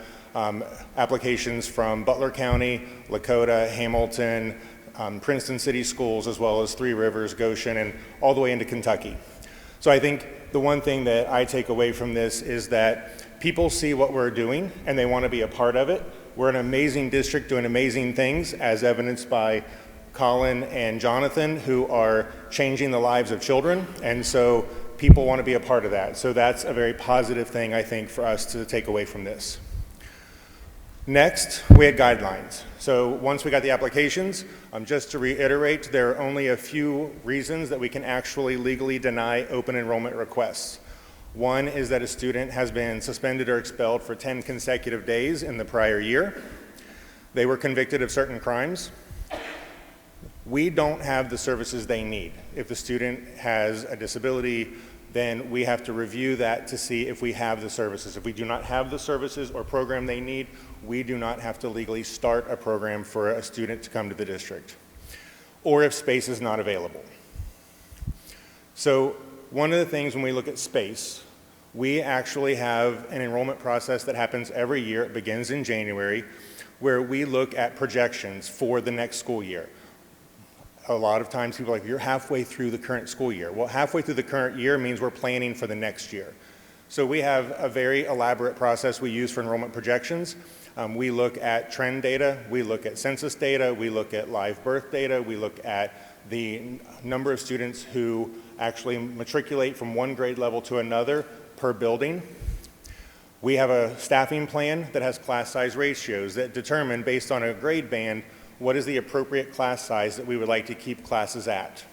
E: applications from Butler County, Lakota, Hamilton, Princeton City Schools, as well as Three Rivers, Goshen, and all the way into Kentucky. So I think the one thing that I take away from this is that people see what we're doing and they want to be a part of it. We're an amazing district doing amazing things, as evidenced by Colin and Jonathan, who are changing the lives of children, and so people want to be a part of that. So that's a very positive thing, I think, for us to take away from this. Next, we had guidelines. So once we got the applications, just to reiterate, there are only a few reasons that we can actually legally deny open enrollment requests. One is that a student has been suspended or expelled for 10 consecutive days in the prior year. They were convicted of certain crimes. We don't have the services they need. If the student has a disability, then we have to review that to see if we have the services. If we do not have the services or program they need, we do not have to legally start a program for a student to come to the district, or if space is not available. So one of the things when we look at space, we actually have an enrollment process that happens every year. It begins in January, where we look at projections for the next school year. A lot of times people are like, you're halfway through the current school year. Well, halfway through the current year means we're planning for the next year. So we have a very elaborate process we use for enrollment projections. We look at trend data, we look at census data, we look at live birth data, we look at the number of students who actually matriculate from one grade level to another per building. We have a staffing plan that has class size ratios that determine, based on a grade band, what is the appropriate class size that we would like to keep classes at.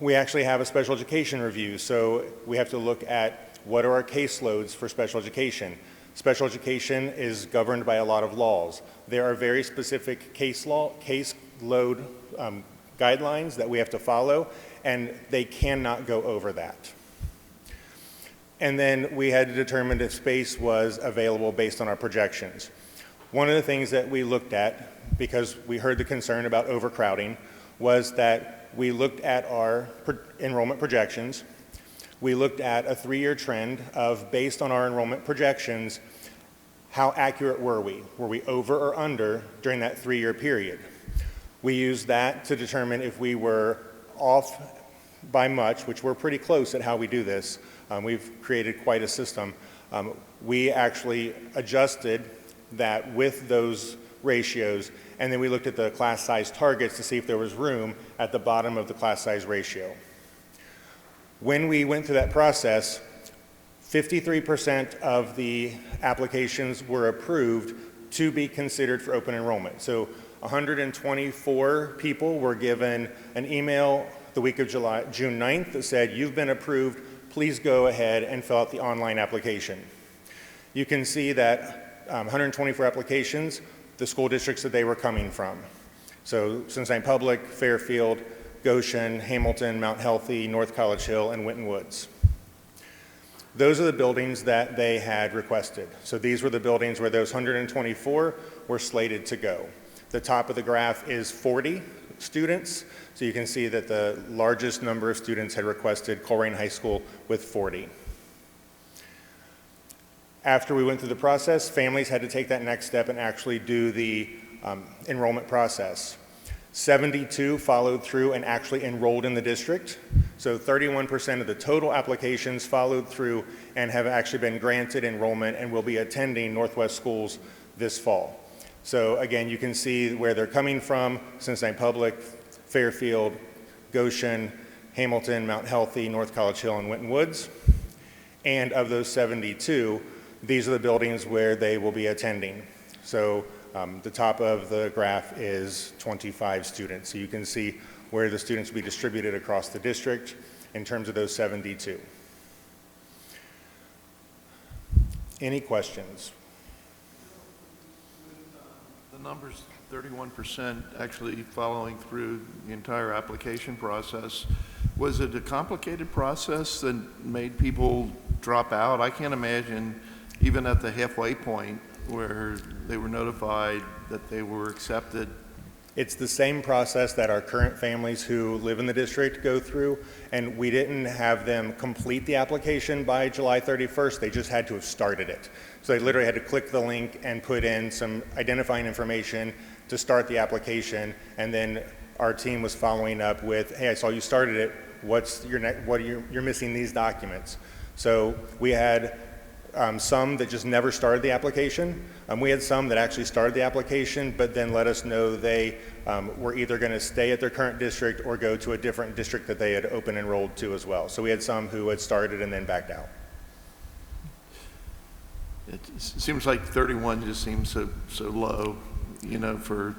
E: We actually have a special education review, so we have to look at what are our caseloads for special education? Special education is governed by a lot of laws. There are very specific caseload guidelines that we have to follow, and they cannot go over that. And then we had to determine if space was available based on our projections. One of the things that we looked at, because we heard the concern about overcrowding, was that we looked at our enrollment projections. We looked at a 3-year trend of, based on our enrollment projections, how accurate were we? Were we over or under during that 3-year period? We used that to determine if we were off by much, which we're pretty close at how we do this. We've created quite a system. We actually adjusted that with those ratios, and then we looked at the class size targets to see if there was room at the bottom of the class size ratio. When we went through that process, 53% of the applications were approved to be considered for open enrollment. So 124 people were given an email the week of June 9th that said, "You've been approved, please go ahead and fill out the online application." You can see that 124 applications, the school districts that they were coming from. So Cincinnati Public, Fairfield, Goshen, Hamilton, Mount Healthy, North College Hill, and Winton Woods. Those are the buildings that they had requested. So these were the buildings where those 124 were slated to go. The top of the graph is 40 students. So you can see that the largest number of students had requested Colerain High School with 40. After we went through the process, families had to take that next step and actually do the enrollment process. 72 followed through and actually enrolled in the district. So 31% of the total applications followed through and have actually been granted enrollment and will be attending Northwest Schools this fall. So again, you can see where they're coming from: Cincinnati Public, Fairfield, Goshen, Hamilton, Mount Healthy, North College Hill, and Winton Woods. And of those 72, these are the buildings where they will be attending. So the top of the graph is 25 students. So you can see where the students will be distributed across the district in terms of those 72. Any questions?
L: The numbers, 31% actually following through the entire application process. Was it a complicated process that made people drop out? I can't imagine, even at the halfway point where they were notified that they were accepted.
E: It's the same process that our current families who live in the district go through, and we didn't have them complete the application by July 31st. They just had to have started it. So they literally had to click the link and put in some identifying information to start the application, and then our team was following up with, "Hey, I saw you started it. What's your next? You're missing these documents." So we had some that just never started the application. We had some that actually started the application, but then let us know they were either going to stay at their current district or go to a different district that they had open enrolled to as well. So we had some who had started and then backed out.
L: It seems like 31 just seems so low, you know, for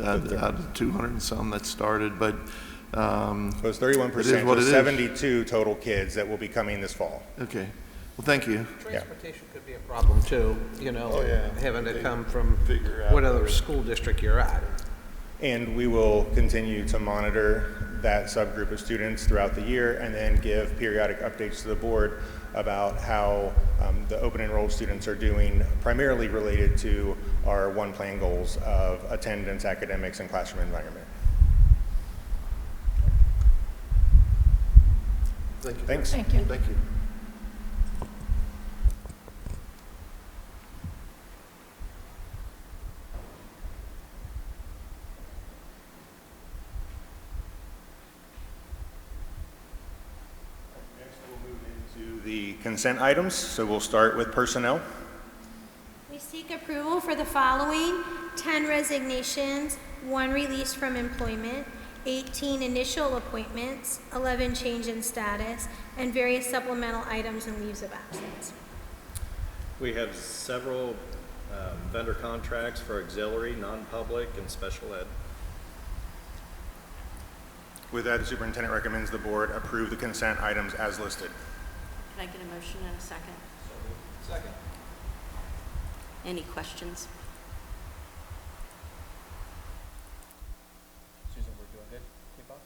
L: out of 200 and some that started, but
E: it was 31%. So 72 total kids that will be coming this fall.
L: Okay. Well, thank you.
G: Transportation could be a problem too, you know, having to come from what other school district you're at.
E: And we will continue to monitor that subgroup of students throughout the year and then give periodic updates to the board about how the open enrolled students are doing, primarily related to our one plan goals of attendance, academics, and classroom environment.
L: Thank you.
E: Thanks.
H: Thank you.
L: Thank you.
E: The consent items, so we'll start with personnel.
M: We seek approval for the following: 10 resignations, 1 release from employment, 18 initial appointments, 11 change in status, and various supplemental items and leaves of absence.
K: We have several vendor contracts for auxiliary, non-public, and special ed.
E: With that, the superintendent recommends the board approve the consent items as listed.
A: Can I get a motion and a second?
G: Second.
A: Any questions?
D: Susan, we're doing good? Keep up?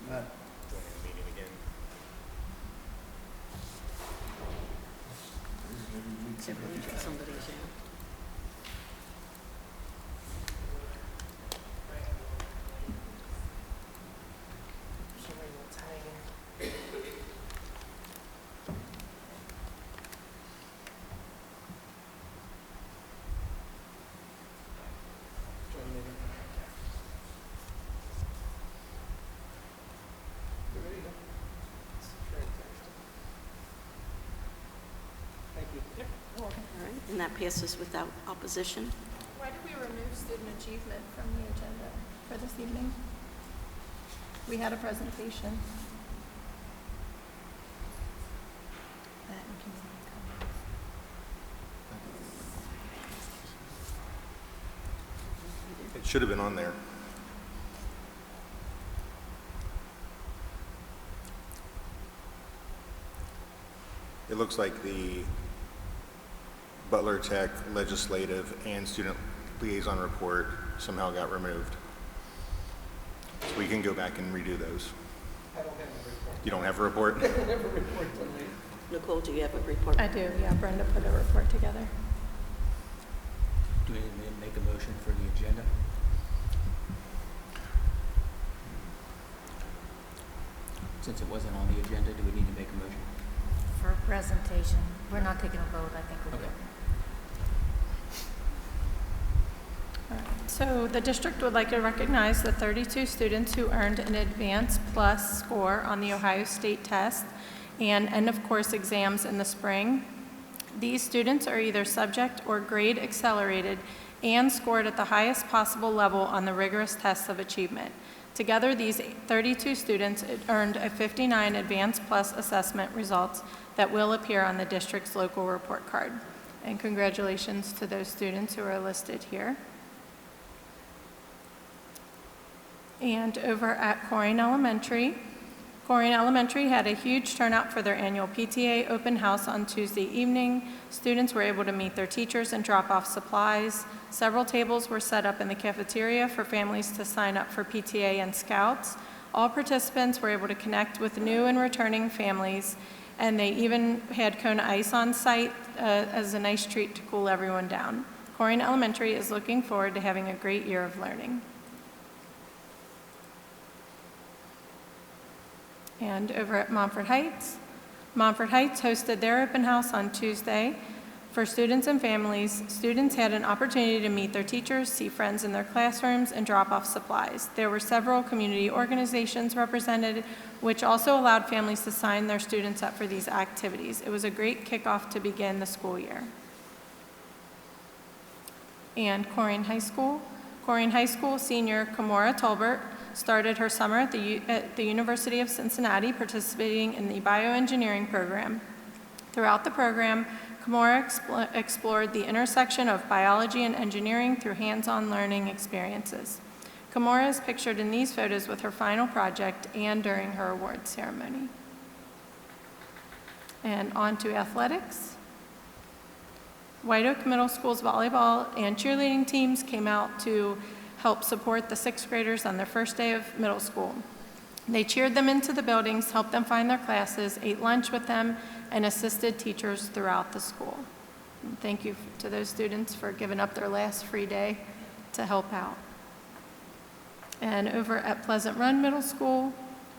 A: No.
E: Joining the meeting again.
A: Somebody's in. All right, and that passes without opposition.
H: Why did we remove student achievement from the agenda for this evening? We had a presentation.
E: It should have been on there. It looks like the Butler Tech Legislative and Student Liaison Report somehow got removed. So we can go back and redo those.
G: I don't have a report.
E: You don't have a report?
G: I don't have a report tonight.
A: Nicole, do you have a report?
H: I do, yeah, Brenda put a report together.
D: Do we need to make a motion for the agenda? Since it wasn't on the agenda, do we need to make a motion?
B: For presentation. We're not taking a vote, I think we're
D: Okay.
B: good.
H: All right, so the district would like to recognize the 32 students who earned an Advanced Plus score on the Ohio State test and end-of-course exams in the spring. These students are either subject or grade accelerated and scored at the highest possible level on the rigorous tests of achievement. Together, these 32 students earned a 59 Advanced Plus assessment results that will appear on the district's local report card. And congratulations to those students who are listed here. And over at Corrine Elementary had a huge turnout for their annual PTA open house on Tuesday evening. Students were able to meet their teachers and drop off supplies. Several tables were set up in the cafeteria for families to sign up for PTA and Scouts. All participants were able to connect with new and returning families, and they even had Kona Ice on site as a nice treat to cool everyone down. Corrine Elementary is looking forward to having a great year of learning. And over at Montford Heights hosted their open house on Tuesday. For students and families, students had an opportunity to meet their teachers, see friends in their classrooms, and drop off supplies. There were several community organizations represented, which also allowed families to sign their students up for these activities. It was a great kickoff to begin the school year. And Corrine High School senior Kamora Tolbert started her summer at the University of Cincinnati, participating in the bioengineering program. Throughout the program, Kamora explored the intersection of biology and engineering through hands-on learning experiences. Kamora is pictured in these photos with her final project and during her awards ceremony. And on to athletics. White Oak Middle School's volleyball and cheerleading teams came out to help support the sixth graders on their first day of middle school. They cheered them into the buildings, helped them find their classes, ate lunch with them, and assisted teachers throughout the school. And thank you to those students for giving up their last free day to help out. And over at Pleasant Run Middle School,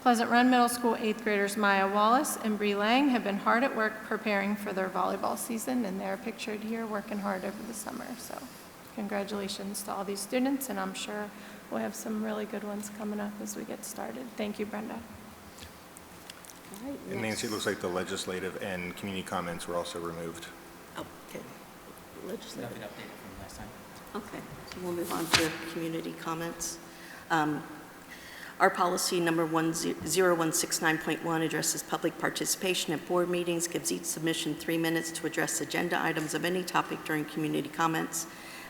H: eighth graders Maya Wallace and Bree Lang have been hard at work preparing for their volleyball season, and they're pictured here working hard over the summer. So congratulations to all these students, and I'm sure we'll have some really good ones coming up as we get started. Thank you, Brenda.
A: All right,
E: And
A: next.
E: Nancy, it looks like the legislative and community comments were also removed.
A: Oh, okay. Legislative.
D: Nothing updated from last time.
A: Okay, so we'll move on to community comments. Our policy number 0169.1 addresses public participation at board meetings, gives each submission 3 minutes to address agenda items of any topic during community comments.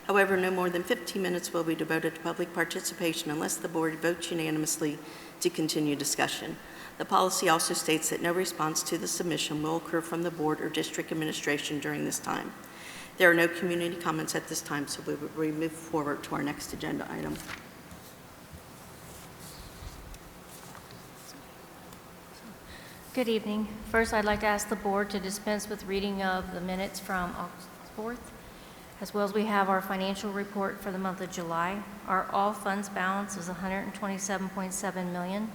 A: However, no more than 15 minutes will be devoted to public participation unless the board votes unanimously to continue discussion. The policy also states that no response to the submission will occur from the board or district administration during this time. There are no community comments at this time, so we move forward to our next agenda item.
B: Good evening. First, I'd like to ask the board to dispense with reading of the minutes from August 4th, as well as we have our financial report for the month of July. Our all funds balance is $127.7 million.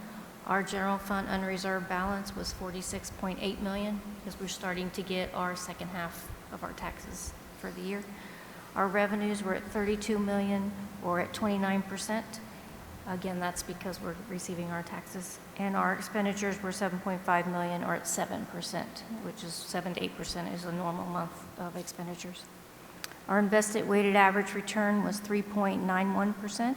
B: Our general fund unreserved balance was $46.8 million, because we're starting to get our second half of our taxes for the year. Our revenues were at $32 million, or at 29%. Again, that's because we're receiving our taxes. And our expenditures were $7.5 million, or at 7%, which is 7 to 8% is a normal month of expenditures. Our invested weighted average return was 3.91%.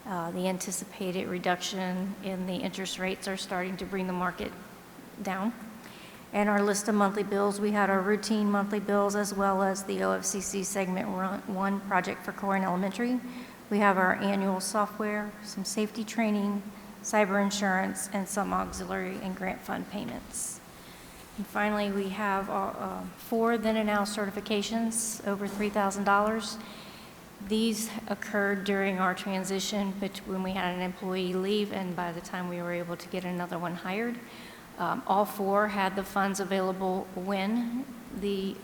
B: The anticipated reduction in the interest rates are starting to bring the market down. And our list of monthly bills, we had our routine monthly bills as well as the OFCC Segment 1 project for Corrigan Elementary. We have our annual software, some safety training, cyber insurance, and some auxiliary and grant fund payments. And finally, we have 4 then and now certifications over $3,000. These occurred during our transition when we had an employee leave, and by the time we were able to get another one hired. All 4 had the funds available when the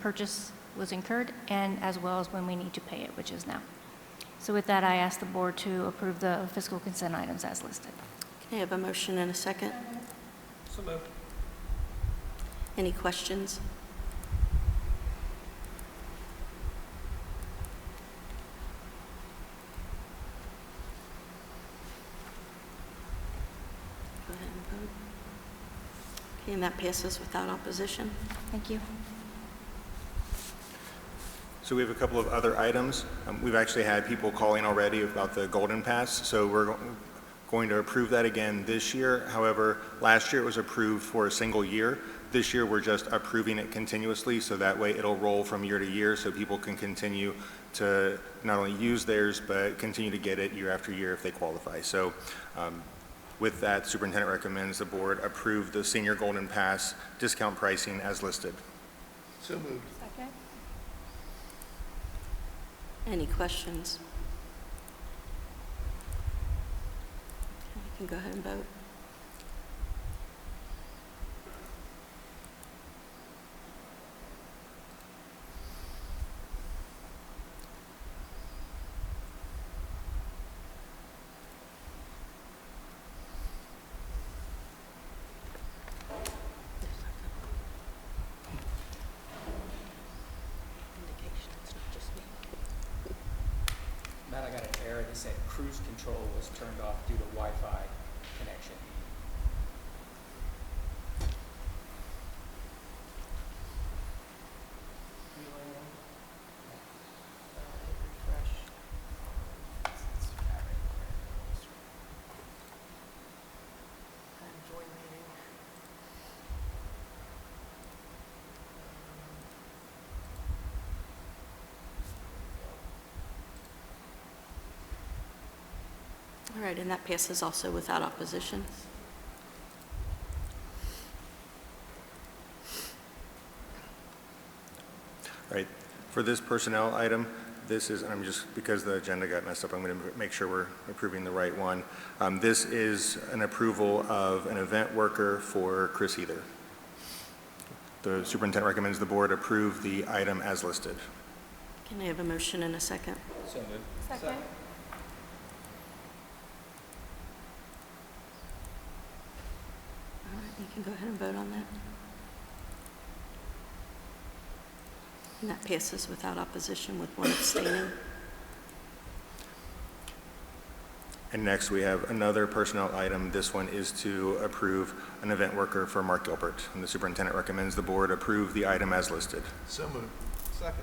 B: purchase was incurred, and as well as when we need to pay it, which is now. So with that, I ask the board to approve the fiscal consent items as listed.
A: Can I have a motion and a second?
G: So moved.
A: Any questions? Go ahead and vote. Okay, and that passes without opposition.
B: Thank you.
E: So we have a couple of other items. We've actually had people calling already about the Golden Pass, so we're going to approve that again this year. However, last year it was approved for a single year. This year we're just approving it continuously, so that way it'll roll from year to year, so people can continue to not only use theirs, but continue to get it year after year if they qualify. So with that, Superintendent recommends the board approve the Senior Golden Pass discount pricing as listed.
L: So moved.
H: Second?
A: Any questions? Okay, you can go ahead and vote. Indication it's not just me.
D: Matt, I got an error that said cruise control was turned off due to Wi-Fi connection.
A: All right, and that passes also without opposition.
E: All right, for this personnel item, this is, I'm just, because the agenda got messed up, I'm going to make sure we're approving the right one. This is an approval of an event worker for Chris Heather. The superintendent recommends the board approve the item as listed.
A: Can I have a motion and a second?
D: So moved.
H: Second?
A: All right, you can go ahead and vote on that. And that passes without opposition with one abstaining.
E: And next, we have another personnel item. This one is to approve an event worker for Mark Gilbert. And the superintendent recommends the board approve the item as listed.
L: So moved. Second.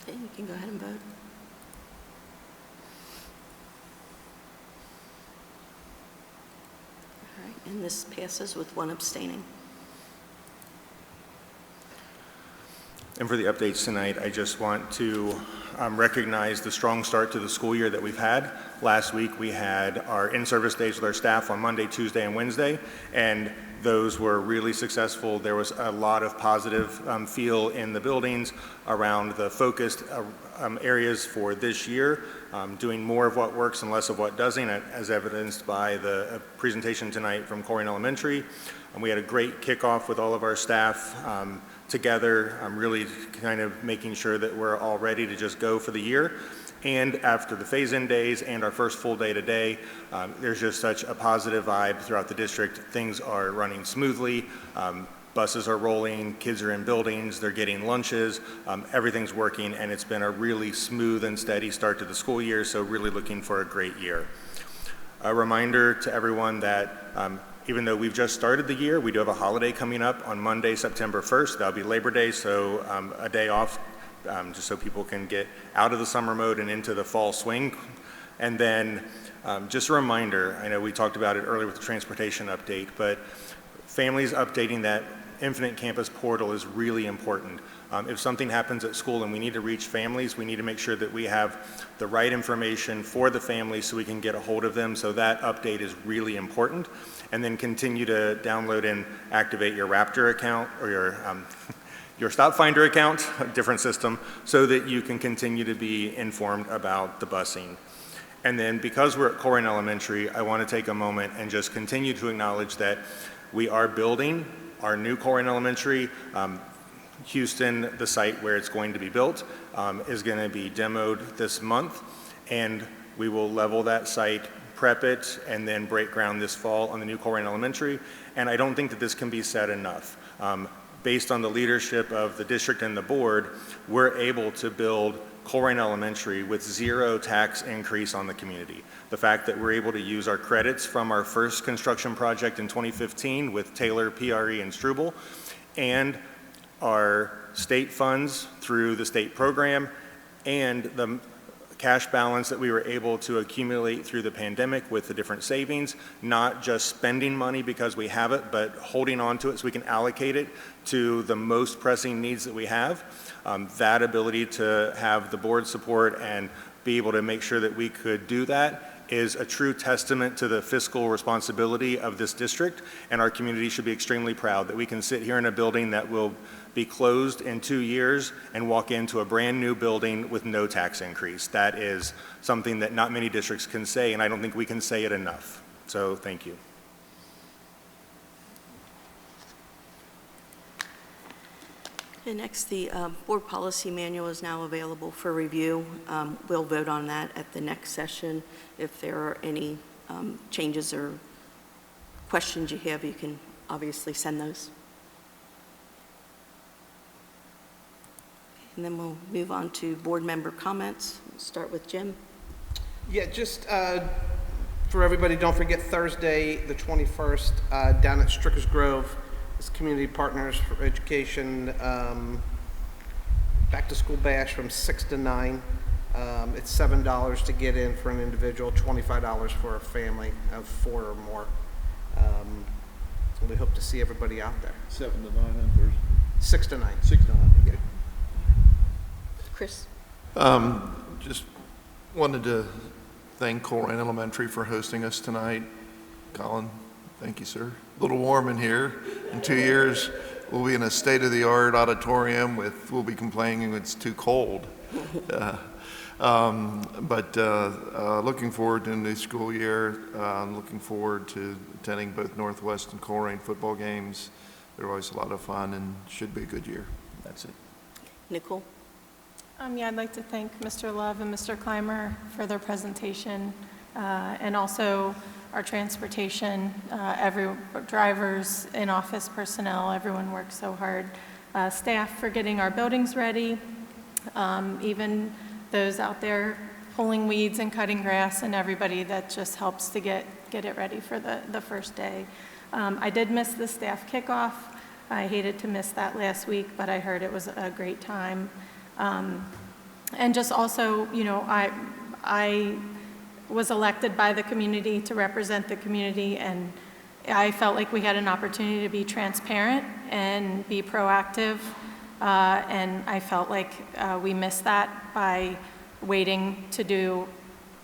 A: Okay, you can go ahead and vote. All right, and this passes with one abstaining.
E: And for the updates tonight, I just want to recognize the strong start to the school year that we've had. Last week, we had our in-service days with our staff on Monday, Tuesday, and Wednesday, and those were really successful. There was a lot of positive feel in the buildings around the focused areas for this year, doing more of what works and less of what doesn't, as evidenced by the presentation tonight from Colerain Elementary. And we had a great kickoff with all of our staff together. I'm really kind of making sure that we're all ready to just go for the year. And after the phase-in days and our first full day today, there's just such a positive vibe throughout the district. Things are running smoothly. Buses are rolling, kids are in buildings, they're getting lunches, everything's working, and it's been a really smooth and steady start to the school year, so really looking for a great year. A reminder to everyone that even though we've just started the year, we do have a holiday coming up on Monday, September 1st. That'll be Labor Day, so a day off just so people can get out of the summer mode and into the fall swing. And then just a reminder, I know we talked about it earlier with the transportation update, but families updating that Infinite Campus portal is really important. If something happens at school and we need to reach families, we need to make sure that we have the right information for the families so we can get a hold of them. So that update is really important. And then continue to download and activate your Raptor account or your StopFinder account, a different system, so that you can continue to be informed about the busing. And then because we're at Colerain Elementary, I want to take a moment and just continue to acknowledge that we are building our new Colerain Elementary. Houston, the site where it's going to be built, is going to be demoed this month, and we will level that site, prep it, and then break ground this fall on the new Colerain Elementary. And I don't think that this can be said enough. Based on the leadership of the district and the board, we're able to build Colerain Elementary with zero tax increase on the community. The fact that we're able to use our credits from our first construction project in 2015 with Taylor, PRE, and Struble, and our state funds through the state program, and the cash balance that we were able to accumulate through the pandemic with the different savings, not just spending money because we have it, but holding on to it so we can allocate it to the most pressing needs that we have. That ability to have the board support and be able to make sure that we could do that is a true testament to the fiscal responsibility of this district, and our community should be extremely proud that we can sit here in a building that will be closed in 2 years and walk into a brand new building with no tax increase. That is something that not many districts can say, and I don't think we can say it enough. So thank you.
A: And next, the board policy manual is now available for review. We'll vote on that at the next session. If there are any changes or questions you have, you can obviously send those. And then we'll move on to board member comments. We'll start with Jim.
G: Yeah, just for everybody, don't forget Thursday, the 21st, down at Strickers Grove, is Community Partners for Education back to school bash from 6 to 9. It's $7 to get in for an individual, $25 for a family of 4 or more. So we hope to see everybody out there.
L: 7 to 9 on Thursday.
G: 6 to 9.
L: 6 to 9. Okay.
A: Chris.
L: Just wanted to thank Colerain Elementary for hosting us tonight. Colin, thank you, sir. A little warm in here. In 2 years, we'll be in a state-of-the-art auditorium we'll be complaining it's too cold. Looking forward to the new school year. Looking forward to attending both Northwest and Colerain football games. They're always a lot of fun and should be a good year. That's it.
A: Nicole.
H: Yeah, I'd like to thank Mr. Love and Mr. Clymer for their presentation, and also our transportation, drivers, in-office personnel, everyone works so hard staff for getting our buildings ready, even those out there pulling weeds and cutting grass, and everybody that just helps to get it ready for the first day. I did miss the staff kickoff. I hated to miss that last week, but I heard it was a great time. And just also, you know, I was elected by the community to represent the community, and I felt like we had an opportunity to be transparent and be proactive, and I felt like we missed that by waiting to do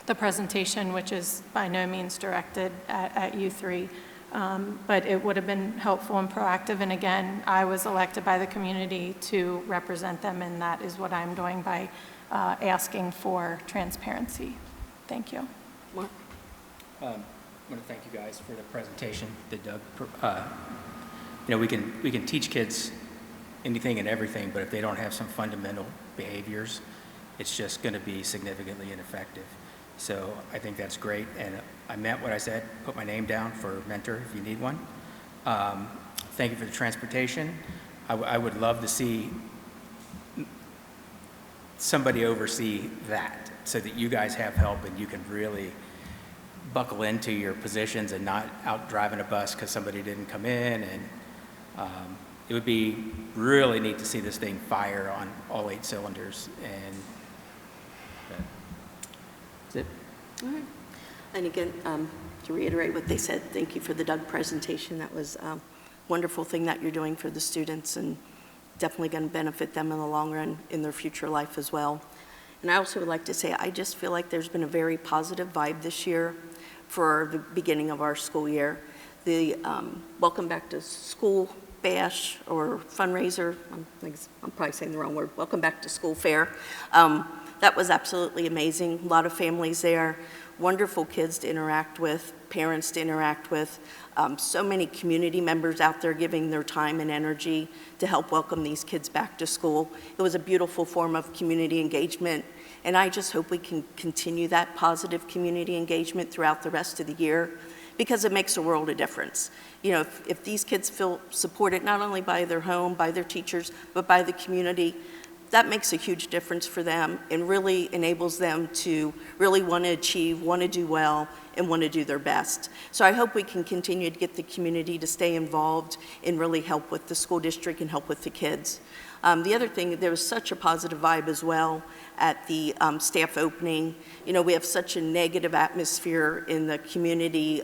H: the presentation, which is by no means directed at you three. But it would have been helpful and proactive, and again, I was elected by the community to represent them, and that is what I'm doing by asking for transparency. Thank you.
A: Mark?
D: I want to thank you guys for the presentation that Doug, you know, we can teach kids anything and everything, but if they don't have some fundamental behaviors, it's just going to be significantly ineffective. So I think that's great, and I meant what I said. Put my name down for a mentor if you need one. Thank you for the transportation. I would love to see somebody oversee that so that you guys have help and you can really buckle into your positions and not out driving a bus because somebody didn't come in. And it would be really neat to see this thing fire on all 8 cylinders. And that's it.
A: All right. And again, to reiterate what they said, thank you for the Doug presentation. That was a wonderful thing that you're doing for the students, and definitely going to benefit them in the long run in their future life as well. And I also would like to say, I just feel like there's been a very positive vibe this year for the beginning of our school year. The Welcome Back to School bash or fundraiser, I'm probably saying the wrong word, Welcome Back to School fair. That was absolutely amazing. A lot of families there, wonderful kids to interact with, parents to interact with, so many community members out there giving their time and energy to help welcome these kids back to school. It was a beautiful form of community engagement, and I just hope we can continue that positive community engagement throughout the rest of the year, because it makes a world of difference. You know, if these kids feel supported not only by their home, by their teachers, but by the community, that makes a huge difference for them and really enables them to really want to achieve, want to do well, and want to do their best. So I hope we can continue to get the community to stay involved and really help with the school district and help with the kids. The other thing, there was such a positive vibe as well at the staff opening. You know, we have such a negative atmosphere in the community,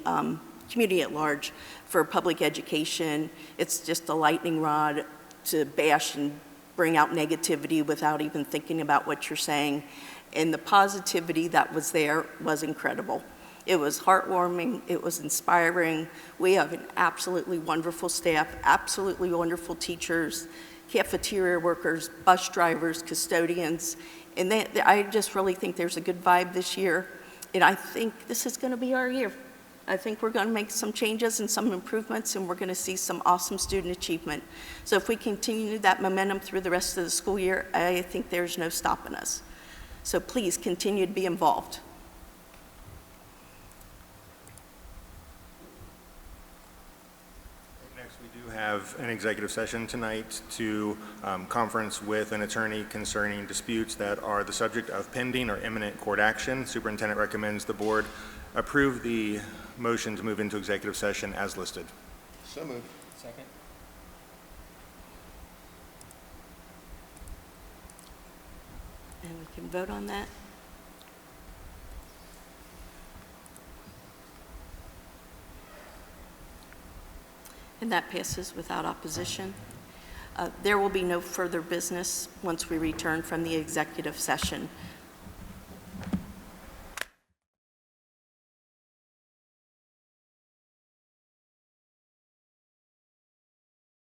A: community at large for public education. It's just a lightning rod to bash and bring out negativity without even thinking about what you're saying. And the positivity that was there was incredible. It was heartwarming, it was inspiring. We have an absolutely wonderful staff, absolutely wonderful teachers, cafeteria workers, bus drivers, custodians, and I just really think there's a good vibe this year, and I think this is gonna be our year. I think we're going to make some changes and some improvements, and we're going to see some awesome student achievement. So if we continue that momentum through the rest of the school year, I think there's no stopping us. So please continue to be involved.
E: Next, we do have an executive session tonight to conference with an attorney concerning disputes that are the subject of pending or imminent court action. Superintendent recommends the board approve the motion to move into executive session as listed.
L: So moved.
D: Second.
A: And we can vote on that. And that passes without opposition. There will be no further business once we return from the executive session.